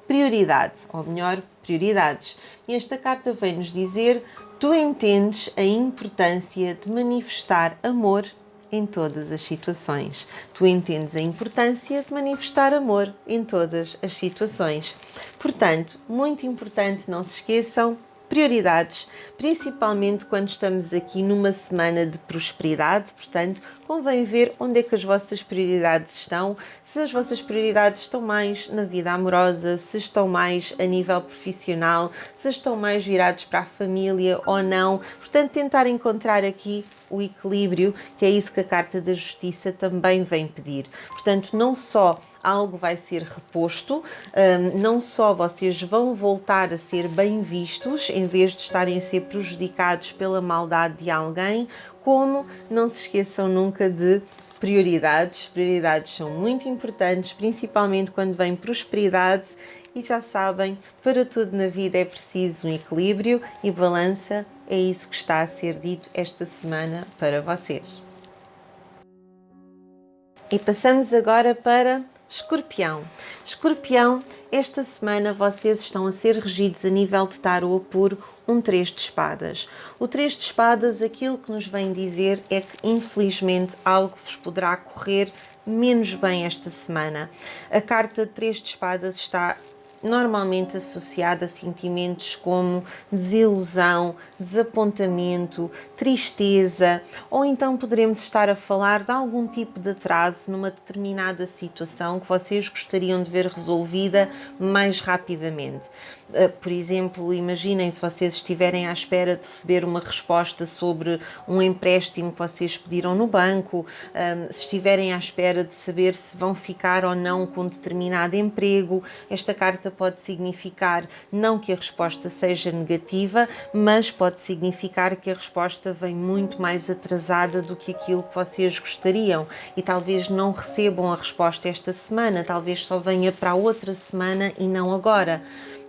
prioridade, ou melhor, prioridades. E esta carta vem-nos dizer: tu entendes a importância de manifestar amor em todas as situações. Tu entendes a importância de manifestar amor em todas as situações. Portanto, muito importante, não se esqueçam, prioridades, principalmente quando estamos aqui numa semana de prosperidade. Portanto, convém ver onde é que as vossas prioridades estão, se as vossas prioridades estão mais na vida amorosa, se estão mais a nível profissional, se estão mais virados para a família ou não. Portanto, tentar encontrar aqui o equilíbrio, que é isso que a carta da justiça também vem pedir. Portanto, não só algo vai ser reposto, não só vocês vão voltar a ser bem vistos, em vez de estarem a ser prejudicados pela maldade de alguém, como não se esqueçam nunca de prioridades. Prioridades são muito importantes, principalmente quando vem prosperidade. E já sabem, para tudo na vida é preciso um equilíbrio e balança. É isso que está a ser dito esta semana para vocês. E passamos agora para Escorpião. Escorpião, esta semana vocês estão a ser regidos a nível de tarô por um 3 de espadas. O 3 de espadas, aquilo que nos vem dizer é que infelizmente algo vos poderá correr menos bem esta semana. A carta 3 de espadas está normalmente associada a sentimentos como desilusão, desapontamento, tristeza, ou então poderemos estar a falar de algum tipo de atraso numa determinada situação que vocês gostariam de ver resolvida mais rapidamente. Por exemplo, imaginem se vocês estiverem à espera de receber uma resposta sobre um empréstimo que vocês pediram no banco, se estiverem à espera de saber se vão ficar ou não com determinado emprego. Esta carta pode significar não que a resposta seja negativa, mas pode significar que a resposta vem muito mais atrasada do que aquilo que vocês gostariam e talvez não recebam a resposta esta semana, talvez só venha para a outra semana e não agora.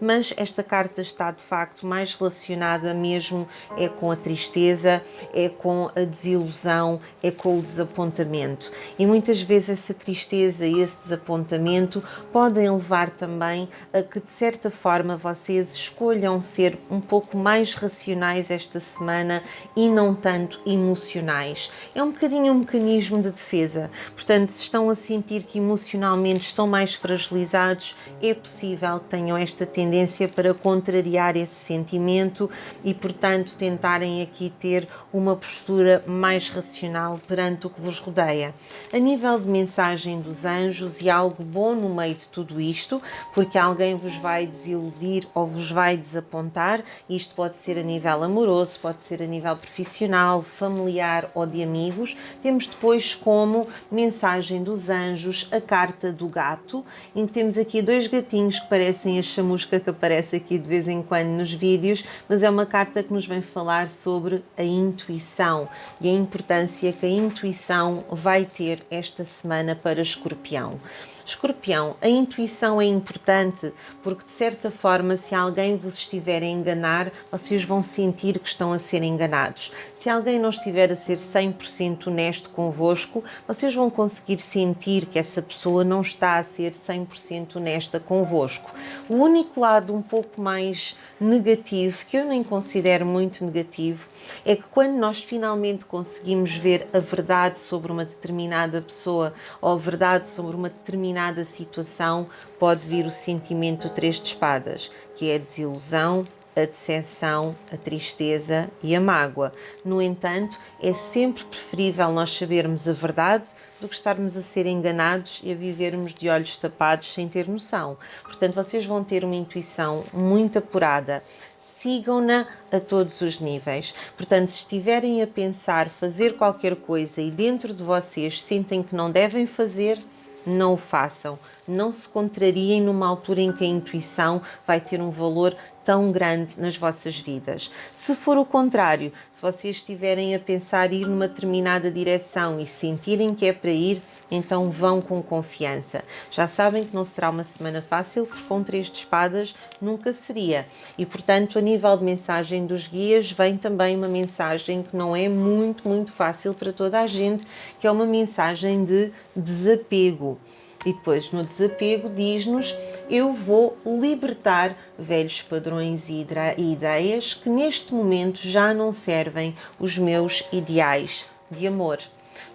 Mas esta carta está de facto mais relacionada mesmo é com a tristeza, é com a desilusão, é com o desapontamento. E muitas vezes essa tristeza e esse desapontamento podem levar também a que de certa forma vocês escolham ser um pouco mais racionais esta semana e não tanto emocionais. É um bocadinho um mecanismo de defesa. Portanto, se estão a sentir que emocionalmente estão mais fragilizados, é possível que tenham esta tendência tendência para contrariar esse sentimento e, portanto, tentarem aqui ter uma postura mais racional perante o que vos rodeia. A nível de mensagem dos anjos, e algo bom no meio de tudo isto, porque alguém vos vai desiludir ou vos vai desapontar, isto pode ser a nível amoroso, pode ser a nível profissional, familiar ou de amigos. Temos depois como mensagem dos anjos a carta do gato, em que temos aqui dois gatinhos que parecem a chamusca que aparece aqui de vez em quando nos vídeos, mas é uma carta que nos vem falar sobre a intuição e a importância que a intuição vai ter esta semana para Escorpião. Escorpião, a intuição é importante porque, de certa forma, se alguém vos estiver a enganar, vocês vão sentir que estão a ser enganados. Se alguém não estiver a ser 100% honesto convosco, vocês vão conseguir sentir que essa pessoa não está a ser 100% honesta convosco. O único lado um pouco mais negativo, que eu nem considero muito negativo, é que quando nós finalmente conseguimos ver a verdade sobre uma determinada pessoa ou a verdade sobre uma determinada situação, pode vir o sentimento 3 de espadas, que é a desilusão, a decepção, a tristeza e a mágoa. No entanto, é sempre preferível nós sabermos a verdade do que estarmos a ser enganados e a vivermos de olhos tapados sem ter noção. Portanto, vocês vão ter uma intuição muito apurada. Sigam-na a todos os níveis. Portanto, se estiverem a pensar fazer qualquer coisa e dentro de vocês sentem que não devem fazer, não o façam. Não se contrariem numa altura em que a intuição vai ter um valor tão grande nas vossas vidas. Se for o contrário, se vocês estiverem a pensar ir numa determinada direção e sentirem que é para ir, então vão com confiança. Já sabem que não será uma semana fácil, porque com 3 de espadas nunca seria. E, portanto, a nível de mensagem dos guias, vem também uma mensagem que não é muito fácil para toda a gente, que é uma mensagem de desapego. E depois, no desapego, diz-nos: eu vou libertar velhos padrões e ideias que neste momento já não servem os meus ideais de amor.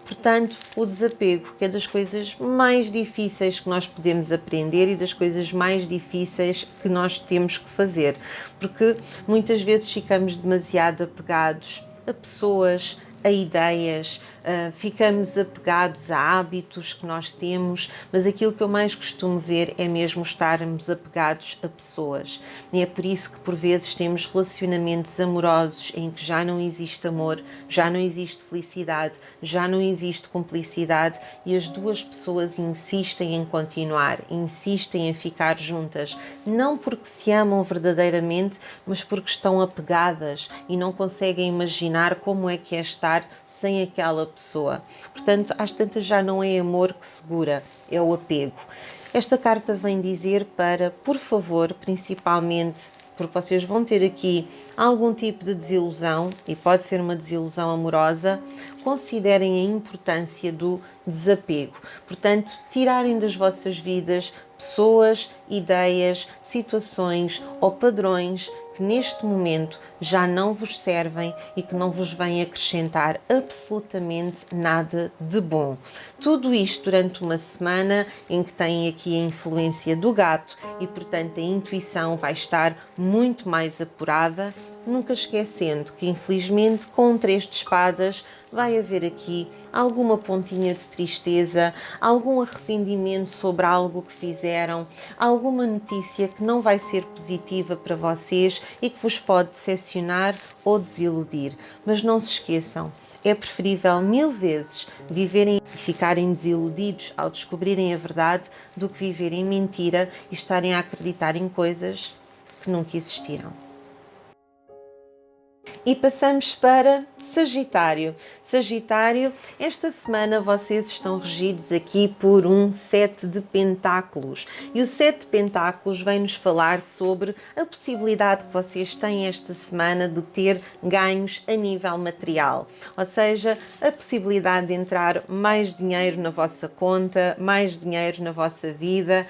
Portanto, o desapego, que é das coisas mais difíceis que nós podemos aprender e das coisas mais difíceis que nós temos que fazer, porque muitas vezes ficamos demasiado apegados a pessoas, a ideias, ficamos apegados a hábitos que nós temos, mas aquilo que eu mais costumo ver é mesmo estarmos apegados a pessoas. E é por isso que por vezes temos relacionamentos amorosos em que já não existe amor, já não existe felicidade, já não existe cumplicidade e as duas pessoas insistem em continuar, insistem em ficar juntas, não porque se amam verdadeiramente, mas porque estão apegadas e não conseguem imaginar como é que é estar sem aquela pessoa. Portanto, às tantas já não é amor que segura, é o apego. Esta carta vem dizer para, por favor, principalmente, porque vocês vão ter aqui algum tipo de desilusão, e pode ser uma desilusão amorosa, considerem a importância do desapego. Portanto, tirarem das vossas vidas pessoas, ideias, situações ou padrões que neste momento já não vos servem e que não vos vêm acrescentar absolutamente nada de bom. Tudo isto durante uma semana em que tem aqui a influência do gato e, portanto, a intuição vai estar muito mais apurada, nunca esquecendo que, infelizmente, com um 3 de espadas, vai haver aqui alguma pontinha de tristeza, algum arrependimento sobre algo que fizeram, alguma notícia que não vai ser positiva para vocês e que vos pode decepcionar ou desiludir. Mas não se esqueçam, é preferível 1000 vezes viverem e ficarem desiludidos ao descobrirem a verdade do que viverem mentira e estarem a acreditar em coisas que nunca existiram. E passamos para Sagitário. Sagitário, esta semana vocês estão regidos aqui por um 7 de pentáculos. E o 7 de pentáculos vem-nos falar sobre a possibilidade que vocês têm esta semana de ter ganhos a nível material. Ou seja, a possibilidade de entrar mais dinheiro na vossa conta, mais dinheiro na vossa vida,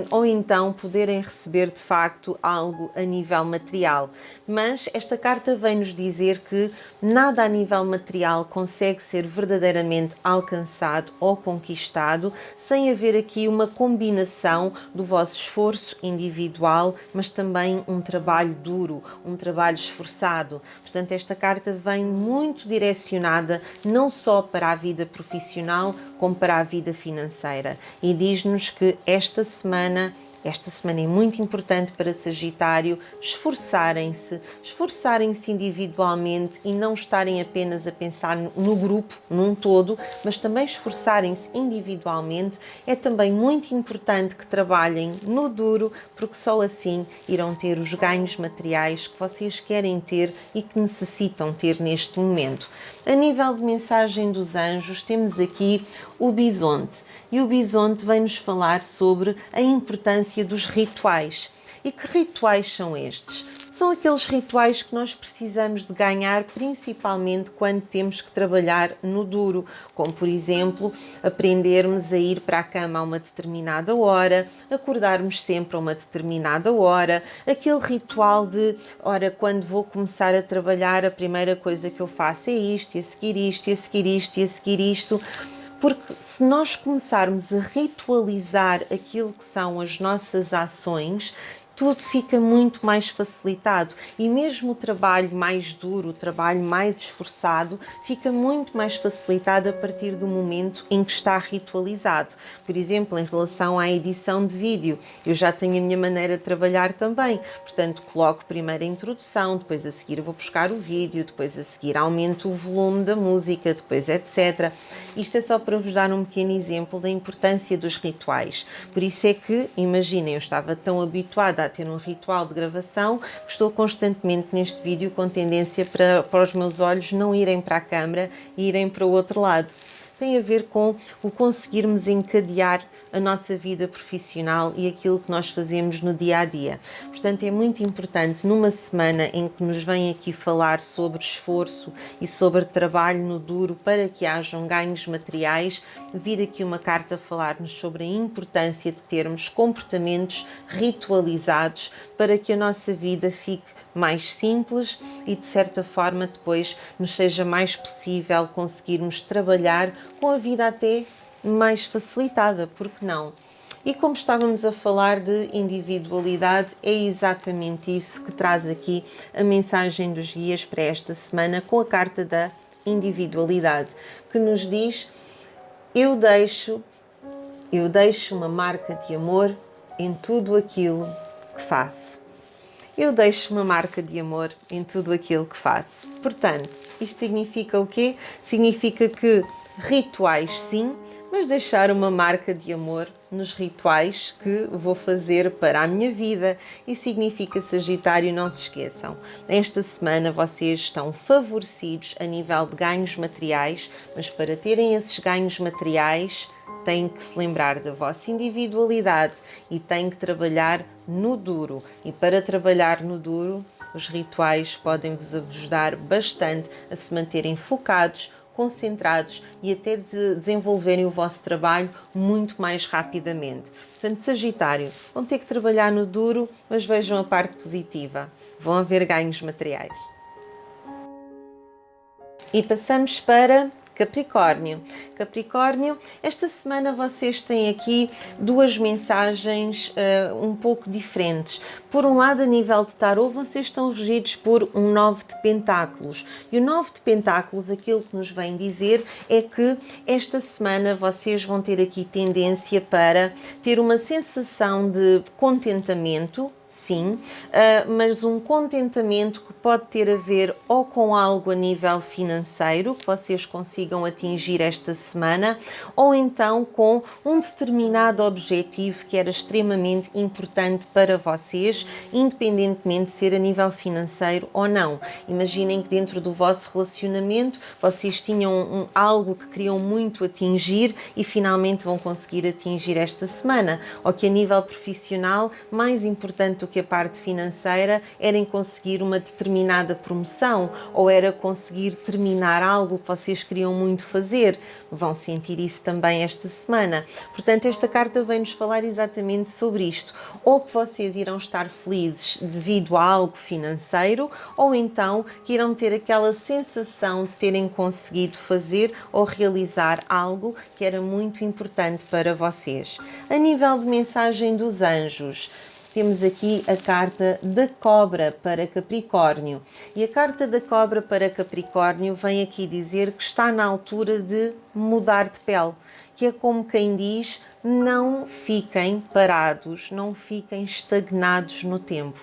ou então poderem receber de facto algo a nível material. Mas esta carta vem-nos vos dizer que nada a nível material consegue ser verdadeiramente alcançado ou conquistado sem haver aqui uma combinação do vosso esforço individual, mas também um trabalho duro, um trabalho esforçado. Portanto, esta carta vem muito direcionada não só para a vida profissional, como para a vida financeira. E diz-nos que esta semana é muito importante para Sagitário esforçarem-se individualmente e não estarem apenas a pensar no grupo, num todo, mas também esforçarem-se individualmente. É também muito importante que trabalhem no duro, porque só assim irão ter os ganhos materiais que vocês querem ter e que necessitam ter neste momento. A nível de mensagem dos anjos, temos aqui o Bisonte. E o Bisonte vem-nos falar sobre a importância dos rituais. E que rituais são estes? São aqueles rituais que nós precisamos de ganhar, principalmente quando temos que trabalhar no duro, como por exemplo, aprendermos a ir para a cama a uma determinada hora, acordarmos sempre a uma determinada hora, aquele ritual de, ora, quando vou começar a trabalhar, a primeira coisa que eu faço é isto, e a seguir isto, e a seguir isto, e a seguir isto. Porque se nós começarmos a ritualizar aquilo que são as nossas ações, tudo fica muito mais facilitado e mesmo o trabalho mais duro, o trabalho mais esforçado, fica muito mais facilitado a partir do momento em que está ritualizado. Por exemplo, em relação à edição de vídeo, eu já tenho a minha maneira de trabalhar também, portanto coloco primeiro a introdução, depois a seguir vou buscar o vídeo, depois a seguir aumento o volume da música, depois etc. Isto é só para vos dar um pequeno exemplo da importância dos rituais. Por isso é que, imaginem, eu estava tão habituada a ter um ritual de gravação que estou constantemente neste vídeo com tendência para os meus olhos não irem para a câmara e irem para o outro lado. Tem a ver com o conseguirmos encadear a nossa vida profissional e aquilo que nós fazemos no dia a dia. Portanto, é muito importante numa semana em que nos vem aqui falar sobre esforço e sobre trabalho no duro para que hajam ganhos materiais, vir aqui uma carta falar-nos sobre a importância de termos comportamentos ritualizados para que a nossa vida fique mais simples e de certa forma depois nos seja mais possível conseguirmos trabalhar com a vida até mais facilitada, porque não? E como estávamos a falar de individualidade, é exatamente isso que traz aqui a mensagem dos guias para esta semana com a carta da individualidade, que nos diz: eu deixo uma marca de amor em tudo aquilo que faço. Eu deixo uma marca de amor em tudo aquilo que faço. Portanto, isto significa o quê? Significa que rituais sim, mas deixar uma marca de amor nos rituais que vou fazer para a minha vida. E significa, Sagitário, não se esqueçam, esta semana vocês estão favorecidos a nível de ganhos materiais, mas para terem esses ganhos materiais têm que se lembrar da vossa individualidade e têm que trabalhar no duro. E para trabalhar no duro, os rituais podem-vos ajudar bastante a se manterem focados, concentrados e até desenvolverem o vosso trabalho muito mais rapidamente. Portanto, Sagitário, vão ter que trabalhar no duro, mas vejam a parte positiva. Vão haver ganhos materiais. E passamos para Capricórnio. Capricórnio, esta semana vocês têm aqui duas mensagens um pouco diferentes. Por um lado, a nível de tarot, vocês estão regidos por um 9 de pentáculos. E o 9 de pentáculos, aquilo que nos vem dizer é que esta semana vocês vão ter aqui tendência para ter uma sensação de contentamento, sim, mas um contentamento que pode ter a ver ou com algo a nível financeiro que vocês consigam atingir esta semana, ou então com um determinado objetivo que era extremamente importante para vocês, independentemente de ser a nível financeiro ou não. Imaginem que dentro do vosso relacionamento vocês tinham algo que queriam muito atingir e finalmente vão conseguir atingir esta semana, ou que a nível profissional, mais importante do que a parte financeira era em conseguir uma determinada promoção ou era conseguir terminar algo que vocês queriam muito fazer. Vão sentir isso também esta semana. Portanto, esta carta vem-nos falar exatamente sobre isto. Ou que vocês irão estar felizes devido a algo financeiro, ou então que irão ter aquela sensação de terem conseguido fazer ou realizar algo que era muito importante para vocês. A nível de mensagem dos anjos, temos aqui a carta da cobra para Capricórnio. E a carta da cobra para Capricórnio vem aqui dizer que está na altura de mudar de pele, que é como quem diz, não fiquem parados, não fiquem estagnados no tempo.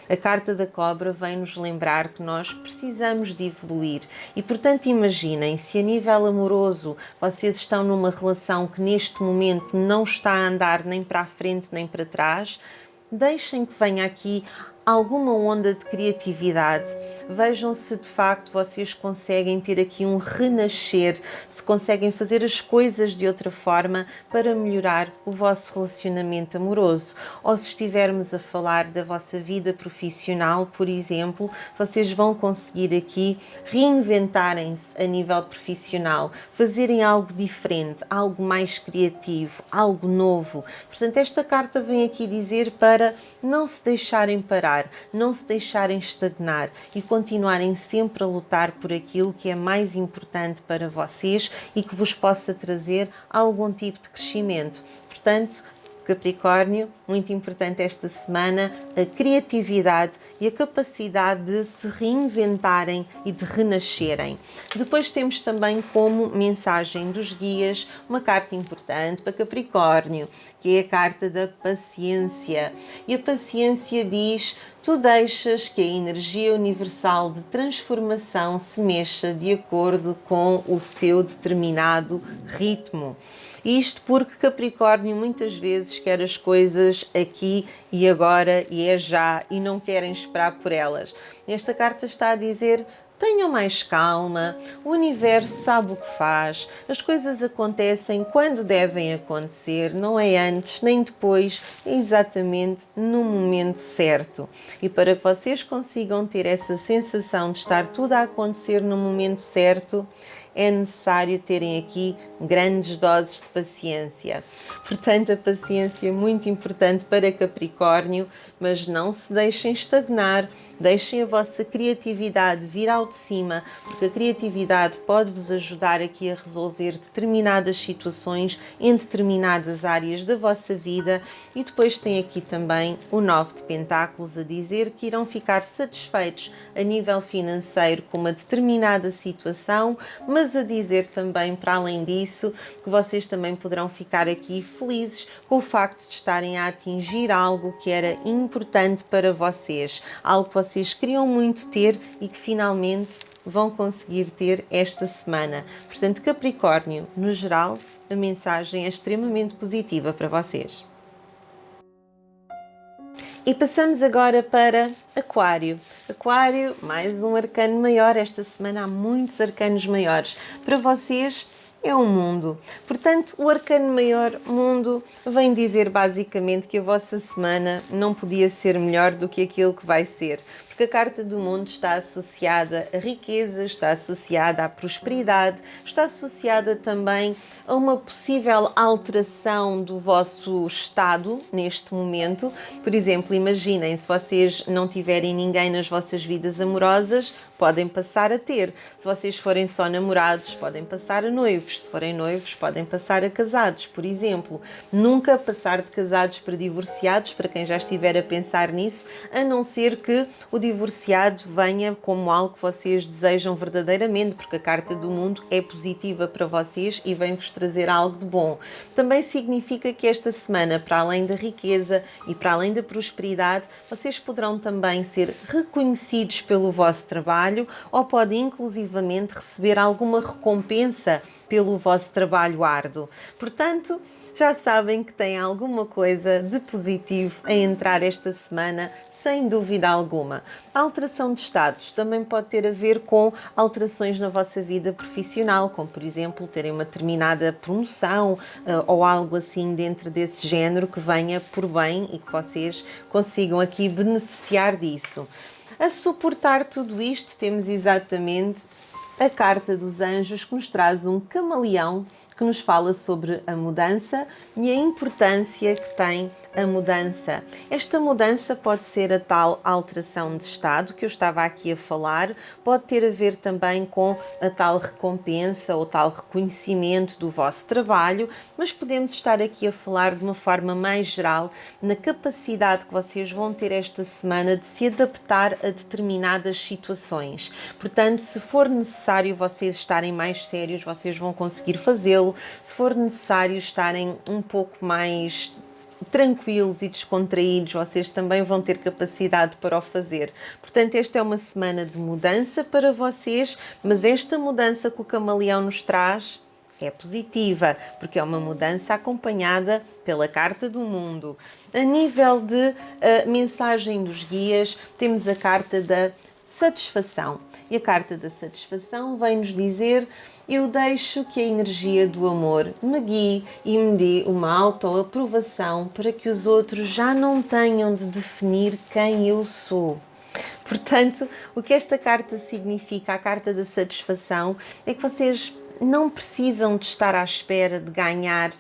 A carta da cobra vem nos lembrar que nós precisamos de evoluir e, portanto, imaginem, se a nível amoroso vocês estão numa relação que neste momento não está a andar nem para a frente nem para trás, deixem que venha aqui alguma onda de criatividade. Vejam se de facto vocês conseguem ter aqui um renascer, se conseguem fazer as coisas de outra forma para melhorar o vosso relacionamento amoroso. Ou se estivermos a falar da vossa vida profissional, por exemplo, vocês vão conseguir aqui reinventarem-se a nível profissional, fazerem algo diferente, algo mais criativo, algo novo. Portanto, esta carta vem aqui dizer para não se deixarem parar, não se deixarem estagnar e continuarem sempre a lutar por aquilo que é mais importante para vocês e que vos possa trazer algum tipo de crescimento. Portanto, Capricórnio, muito importante esta semana, a criatividade e a capacidade de se reinventarem e de renascerem. Depois temos também como mensagem dos guias uma carta importante para Capricórnio, que é a carta da paciência. E a paciência diz: tu deixas que a energia universal de transformação se mexa de acordo com o seu determinado ritmo. Isto porque Capricórnio muitas vezes quer as coisas aqui e agora e é já e não querem esperar por elas. Esta carta está a dizer: tenham mais calma, o universo sabe o que faz, as coisas acontecem quando devem acontecer, não é antes nem depois, é exatamente no momento certo. E para que vocês consigam ter essa sensação de estar tudo a acontecer no momento certo, é necessário terem aqui grandes doses de paciência. Portanto, a paciência é muito importante para Capricórnio, mas não se deixem estagnar, deixem a vossa criatividade vir ao de cima, porque a criatividade pode-vos ajudar aqui a resolver determinadas situações em determinadas áreas da vossa vida. E depois tem aqui também o 9 de Pentáculos a dizer que irão ficar satisfeitos a nível financeiro com uma determinada situação, mas a dizer também, para além disso, que vocês também poderão ficar aqui felizes com o facto de estarem a atingir algo que era importante para vocês, algo que vocês queriam muito ter e que finalmente vão conseguir ter esta semana. Portanto, Capricórnio, no geral, a mensagem é extremamente positiva para vocês. E passamos agora para Aquário. Aquário, mais um arcano maior. Esta semana há muitos arcanos maiores. Para vocês é um mundo. Portanto, o arcano maior mundo vem dizer basicamente que a vossa semana não podia ser melhor do que aquilo que vai ser. Porque a carta do mundo está associada à riqueza, está associada à prosperidade, está associada também a uma possível alteração do vosso estado neste momento. Por exemplo, imaginem, se vocês não tiverem ninguém nas vossas vidas amorosas, podem passar a ter. Se vocês forem só namorados, podem passar a noivos. Se forem noivos, podem passar a casados, por exemplo. Nunca passar de casados para divorciados, para quem já estiver a pensar nisso, a não ser que o divorciado venha como algo que vocês desejam verdadeiramente, porque a carta do mundo é positiva para vocês e vem-vos trazer algo de bom. Também significa que esta semana, para além da riqueza e para além da prosperidade, vocês poderão também ser reconhecidos pelo vosso trabalho, ou podem inclusivamente receber alguma recompensa pelo vosso trabalho árduo. Portanto, já sabem que têm alguma coisa de positivo a entrar esta semana, sem dúvida alguma. A alteração de estados também pode ter a ver com alterações na vossa vida profissional, como por exemplo terem uma determinada promoção ou algo assim dentro desse género que venha por bem e que vocês consigam aqui beneficiar disso. A suportar tudo isto temos exatamente a carta dos anjos, que nos traz um camaleão, que nos fala sobre a mudança e a importância que tem a mudança. Esta mudança pode ser a tal alteração de estado que eu estava aqui a falar, pode ter a ver também com a tal recompensa ou tal reconhecimento do vosso trabalho, mas podemos estar aqui a falar de uma forma mais geral na capacidade que vocês vão ter esta semana de se adaptar a determinadas situações. Portanto, se for necessário vocês estarem mais sérios, vocês vão conseguir fazê-lo. Se for necessário estarem um pouco mais tranquilos e descontraídos, vocês também vão ter capacidade para o fazer. Portanto, esta é uma semana de mudança para vocês, mas esta mudança que o camaleão nos traz é positiva, porque é uma mudança acompanhada pela carta do mundo. A nível de mensagem dos guias, temos a carta da satisfação. E a carta da satisfação vem-nos dizer: eu deixo que a energia do amor me guie e me dê uma autoaprovação para que os outros já não tenham de definir quem eu sou. Portanto, o que esta carta significa, a carta da satisfação, é que vocês não precisam de estar à espera de ganhar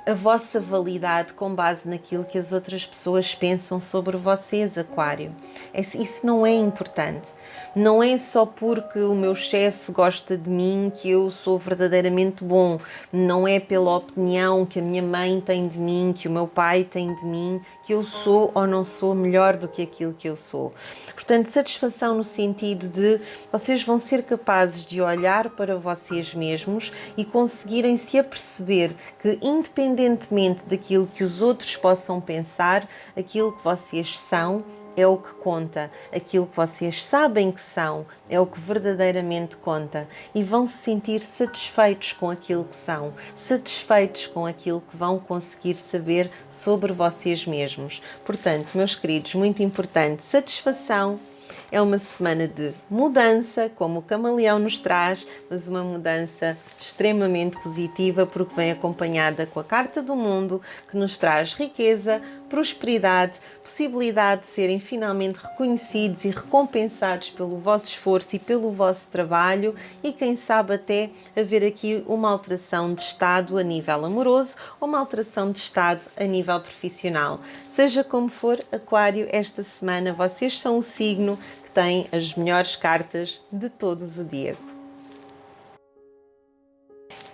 a vossa validade com base naquilo que as outras pessoas pensam sobre vocês, Aquário. Isso não é importante. Não é só porque o meu chefe gosta de mim que eu sou verdadeiramente bom. Não é pela opinião que a minha mãe tem de mim, que o meu pai tem de mim, que eu sou ou não sou melhor do que aquilo que eu sou. Portanto, satisfação no sentido de vocês vão ser capazes de olhar para vocês mesmos e conseguirem se aperceber que, independentemente daquilo que os outros possam pensar, aquilo que vocês são é o que conta, aquilo que vocês sabem que são é o que verdadeiramente conta, e vão se sentir satisfeitos com aquilo que são, satisfeitos com aquilo que vão conseguir saber sobre vocês mesmos. Portanto, meus queridos, muito importante, satisfação. É uma semana de mudança, como o camaleão nos traz, mas uma mudança extremamente positiva, porque vem acompanhada com a carta do mundo, que nos traz riqueza, prosperidade, possibilidade de serem finalmente reconhecidos e recompensados pelo vosso esforço e pelo vosso trabalho, e quem sabe até haver aqui uma alteração de estado a nível amoroso ou uma alteração de estado a nível profissional. Seja como for, Aquário, esta semana vocês são o signo que tem as melhores cartas de todo o zodíaco.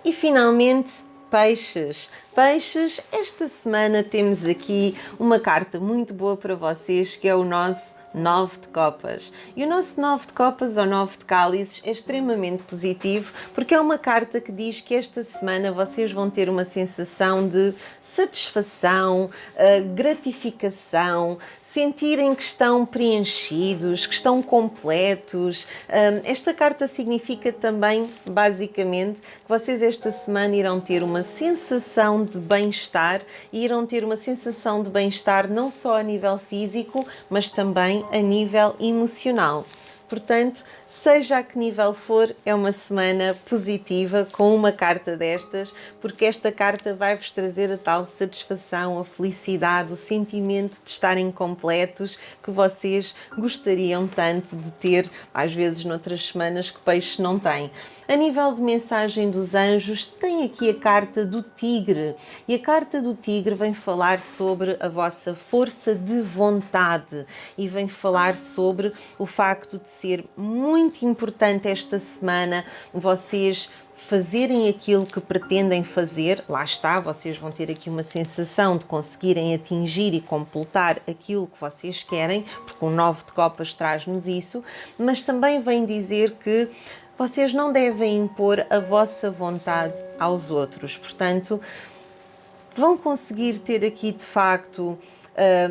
E finalmente, Peixes. Peixes, esta semana temos aqui uma carta muito boa para vocês, que é o nosso 9 de copas. E o nosso 9 de copas ou 9 de cálices é extremamente positivo, porque é uma carta que diz que esta semana vocês vão ter uma sensação de satisfação, gratificação, sentirem que estão preenchidos, que estão completos. Esta carta significa também, basicamente, que vocês esta semana irão ter uma sensação de bem-estar, e irão ter uma sensação de bem-estar não só a nível físico, mas também a nível emocional. Portanto, seja a que nível for, é uma semana positiva com uma carta destas, porque esta carta vai-vos trazer a tal satisfação, a felicidade, o sentimento de estarem completos que vocês gostariam tanto de ter, às vezes noutras semanas que Peixe não tem. A nível de mensagem dos anjos, tem aqui a carta do tigre, e a carta do tigre vem falar sobre a vossa força de vontade e vem falar sobre o facto de ser muito importante esta semana vocês fazerem aquilo que pretendem fazer. Lá está, vocês vão ter aqui uma sensação de conseguirem atingir e completar aquilo que vocês querem, porque o 9 de copas traz-nos isso, mas também vem dizer que vocês não devem impor a vossa vontade aos outros. Portanto, vão conseguir ter aqui de facto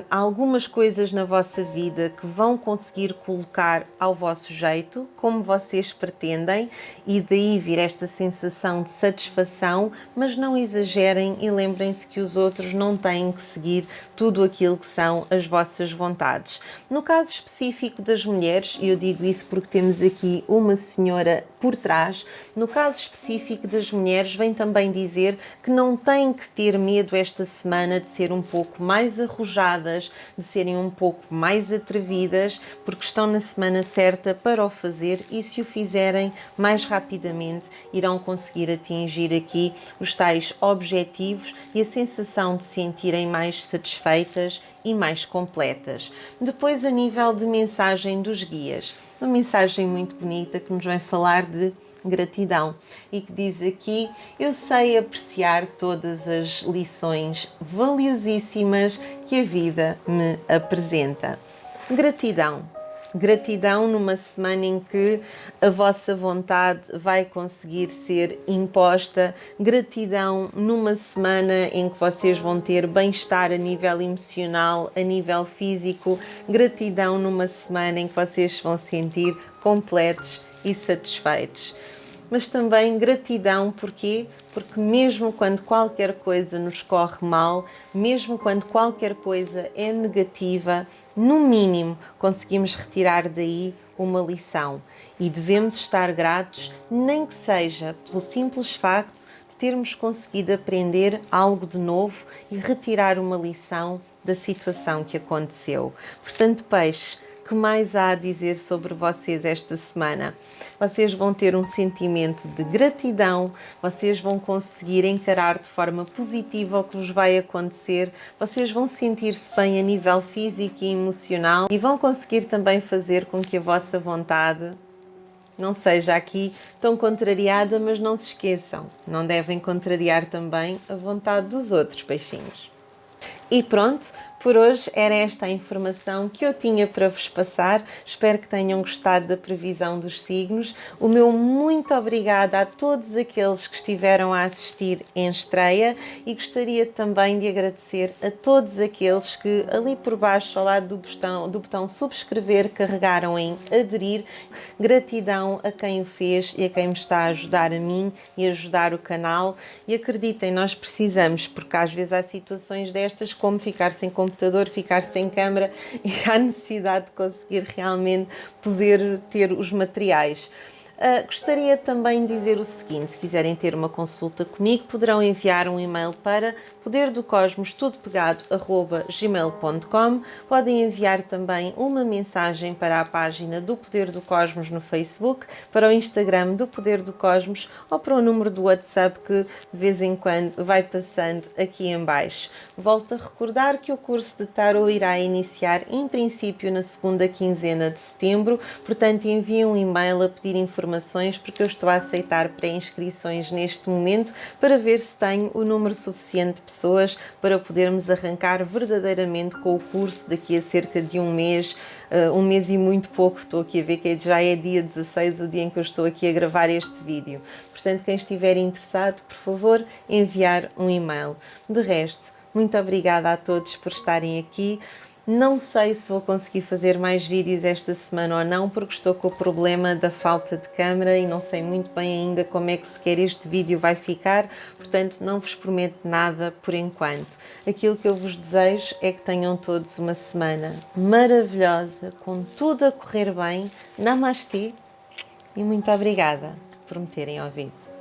há algumas coisas na vossa vida que vão conseguir colocar ao vosso jeito, como vocês pretendem, e daí vir esta sensação de satisfação, mas não exagerem e lembrem-se que os outros não têm que seguir tudo aquilo que são as vossas vontades. No caso específico das mulheres, e eu digo isso porque temos aqui uma senhora por trás, no caso específico das mulheres vem também dizer que não têm que ter medo esta semana de ser um pouco mais arrojadas, de serem um pouco mais atrevidas, porque estão na semana certa para o fazer e se o fizerem mais rapidamente irão conseguir atingir aqui os tais objetivos e a sensação de se sentirem mais satisfeitas e mais completas. Depois, a nível de mensagem dos guias, uma mensagem muito bonita que nos vem falar de gratidão e que diz aqui: eu sei apreciar todas as lições valiosíssimas que a vida me apresenta. Gratidão. Gratidão numa semana em que a vossa vontade vai conseguir ser imposta. Gratidão numa semana em que vocês vão ter bem-estar a nível emocional, a nível físico. Gratidão numa semana em que vocês vão sentir completos e satisfeitos. Mas também gratidão, porquê? Porque mesmo quando qualquer coisa nos corre mal, mesmo quando qualquer coisa é negativa, no mínimo conseguimos retirar daí uma lição e devemos estar gratos, nem que seja pelo simples facto de termos conseguido aprender algo de novo e retirar uma lição da situação que aconteceu. Portanto, peixe, que mais há a dizer sobre vocês esta semana? Vocês vão ter um sentimento de gratidão, vocês vão conseguir encarar de forma positiva o que vos vai acontecer, vocês vão sentir-se bem a nível físico e emocional e vão conseguir também fazer com que a vossa vontade não seja aqui tão contrariada, mas não se esqueçam, não devem contrariar também a vontade dos outros peixinhos. E pronto, por hoje era esta a informação que eu tinha para vos passar. Espero que tenham gostado da previsão dos signos. O meu muito obrigada a todos aqueles que estiveram a assistir em estreia e gostaria também de agradecer a todos aqueles que ali por baixo, ao lado do botão subscrever, carregaram em aderir. Gratidão a quem o fez e a quem me está a ajudar a mim e a ajudar o canal. E acreditem, nós precisamos, porque às vezes há situações destas como ficar sem computador, ficar sem câmara e há necessidade de conseguir realmente poder ter os materiais. Gostaria também de dizer o seguinte: se quiserem ter uma consulta comigo, poderão enviar um e-mail para poderdocosmos@gmail.com. Podem enviar também uma mensagem para a página do Poder do Cosmos no Facebook, para o Instagram do Poder do Cosmos ou para o número do WhatsApp que de vez em quando vai passando aqui em baixo. Volto a recordar que o curso de Tarot irá iniciar em princípio na segunda quinzena de setembro, portanto enviem um e-mail a pedir informações porque eu estou a aceitar pré-inscrições neste momento para ver se tenho o número suficiente de pessoas para podermos arrancar verdadeiramente com o curso daqui a cerca de um mês e muito pouco. Estou aqui a ver que já é dia 16, o dia em que eu estou aqui a gravar este vídeo. Portanto, quem estiver interessado, por favor, enviar um e-mail. De resto, muito obrigada a todos por estarem aqui. Não sei se vou conseguir fazer mais vídeos esta semana ou não, porque estou com o problema da falta de câmera e não sei muito bem ainda como é que sequer este vídeo vai ficar, portanto não vos prometo nada por enquanto. Aquilo que eu vos desejo é que tenham todos uma semana maravilhosa, com tudo a correr bem. Namastê e muito obrigada por me terem ouvido.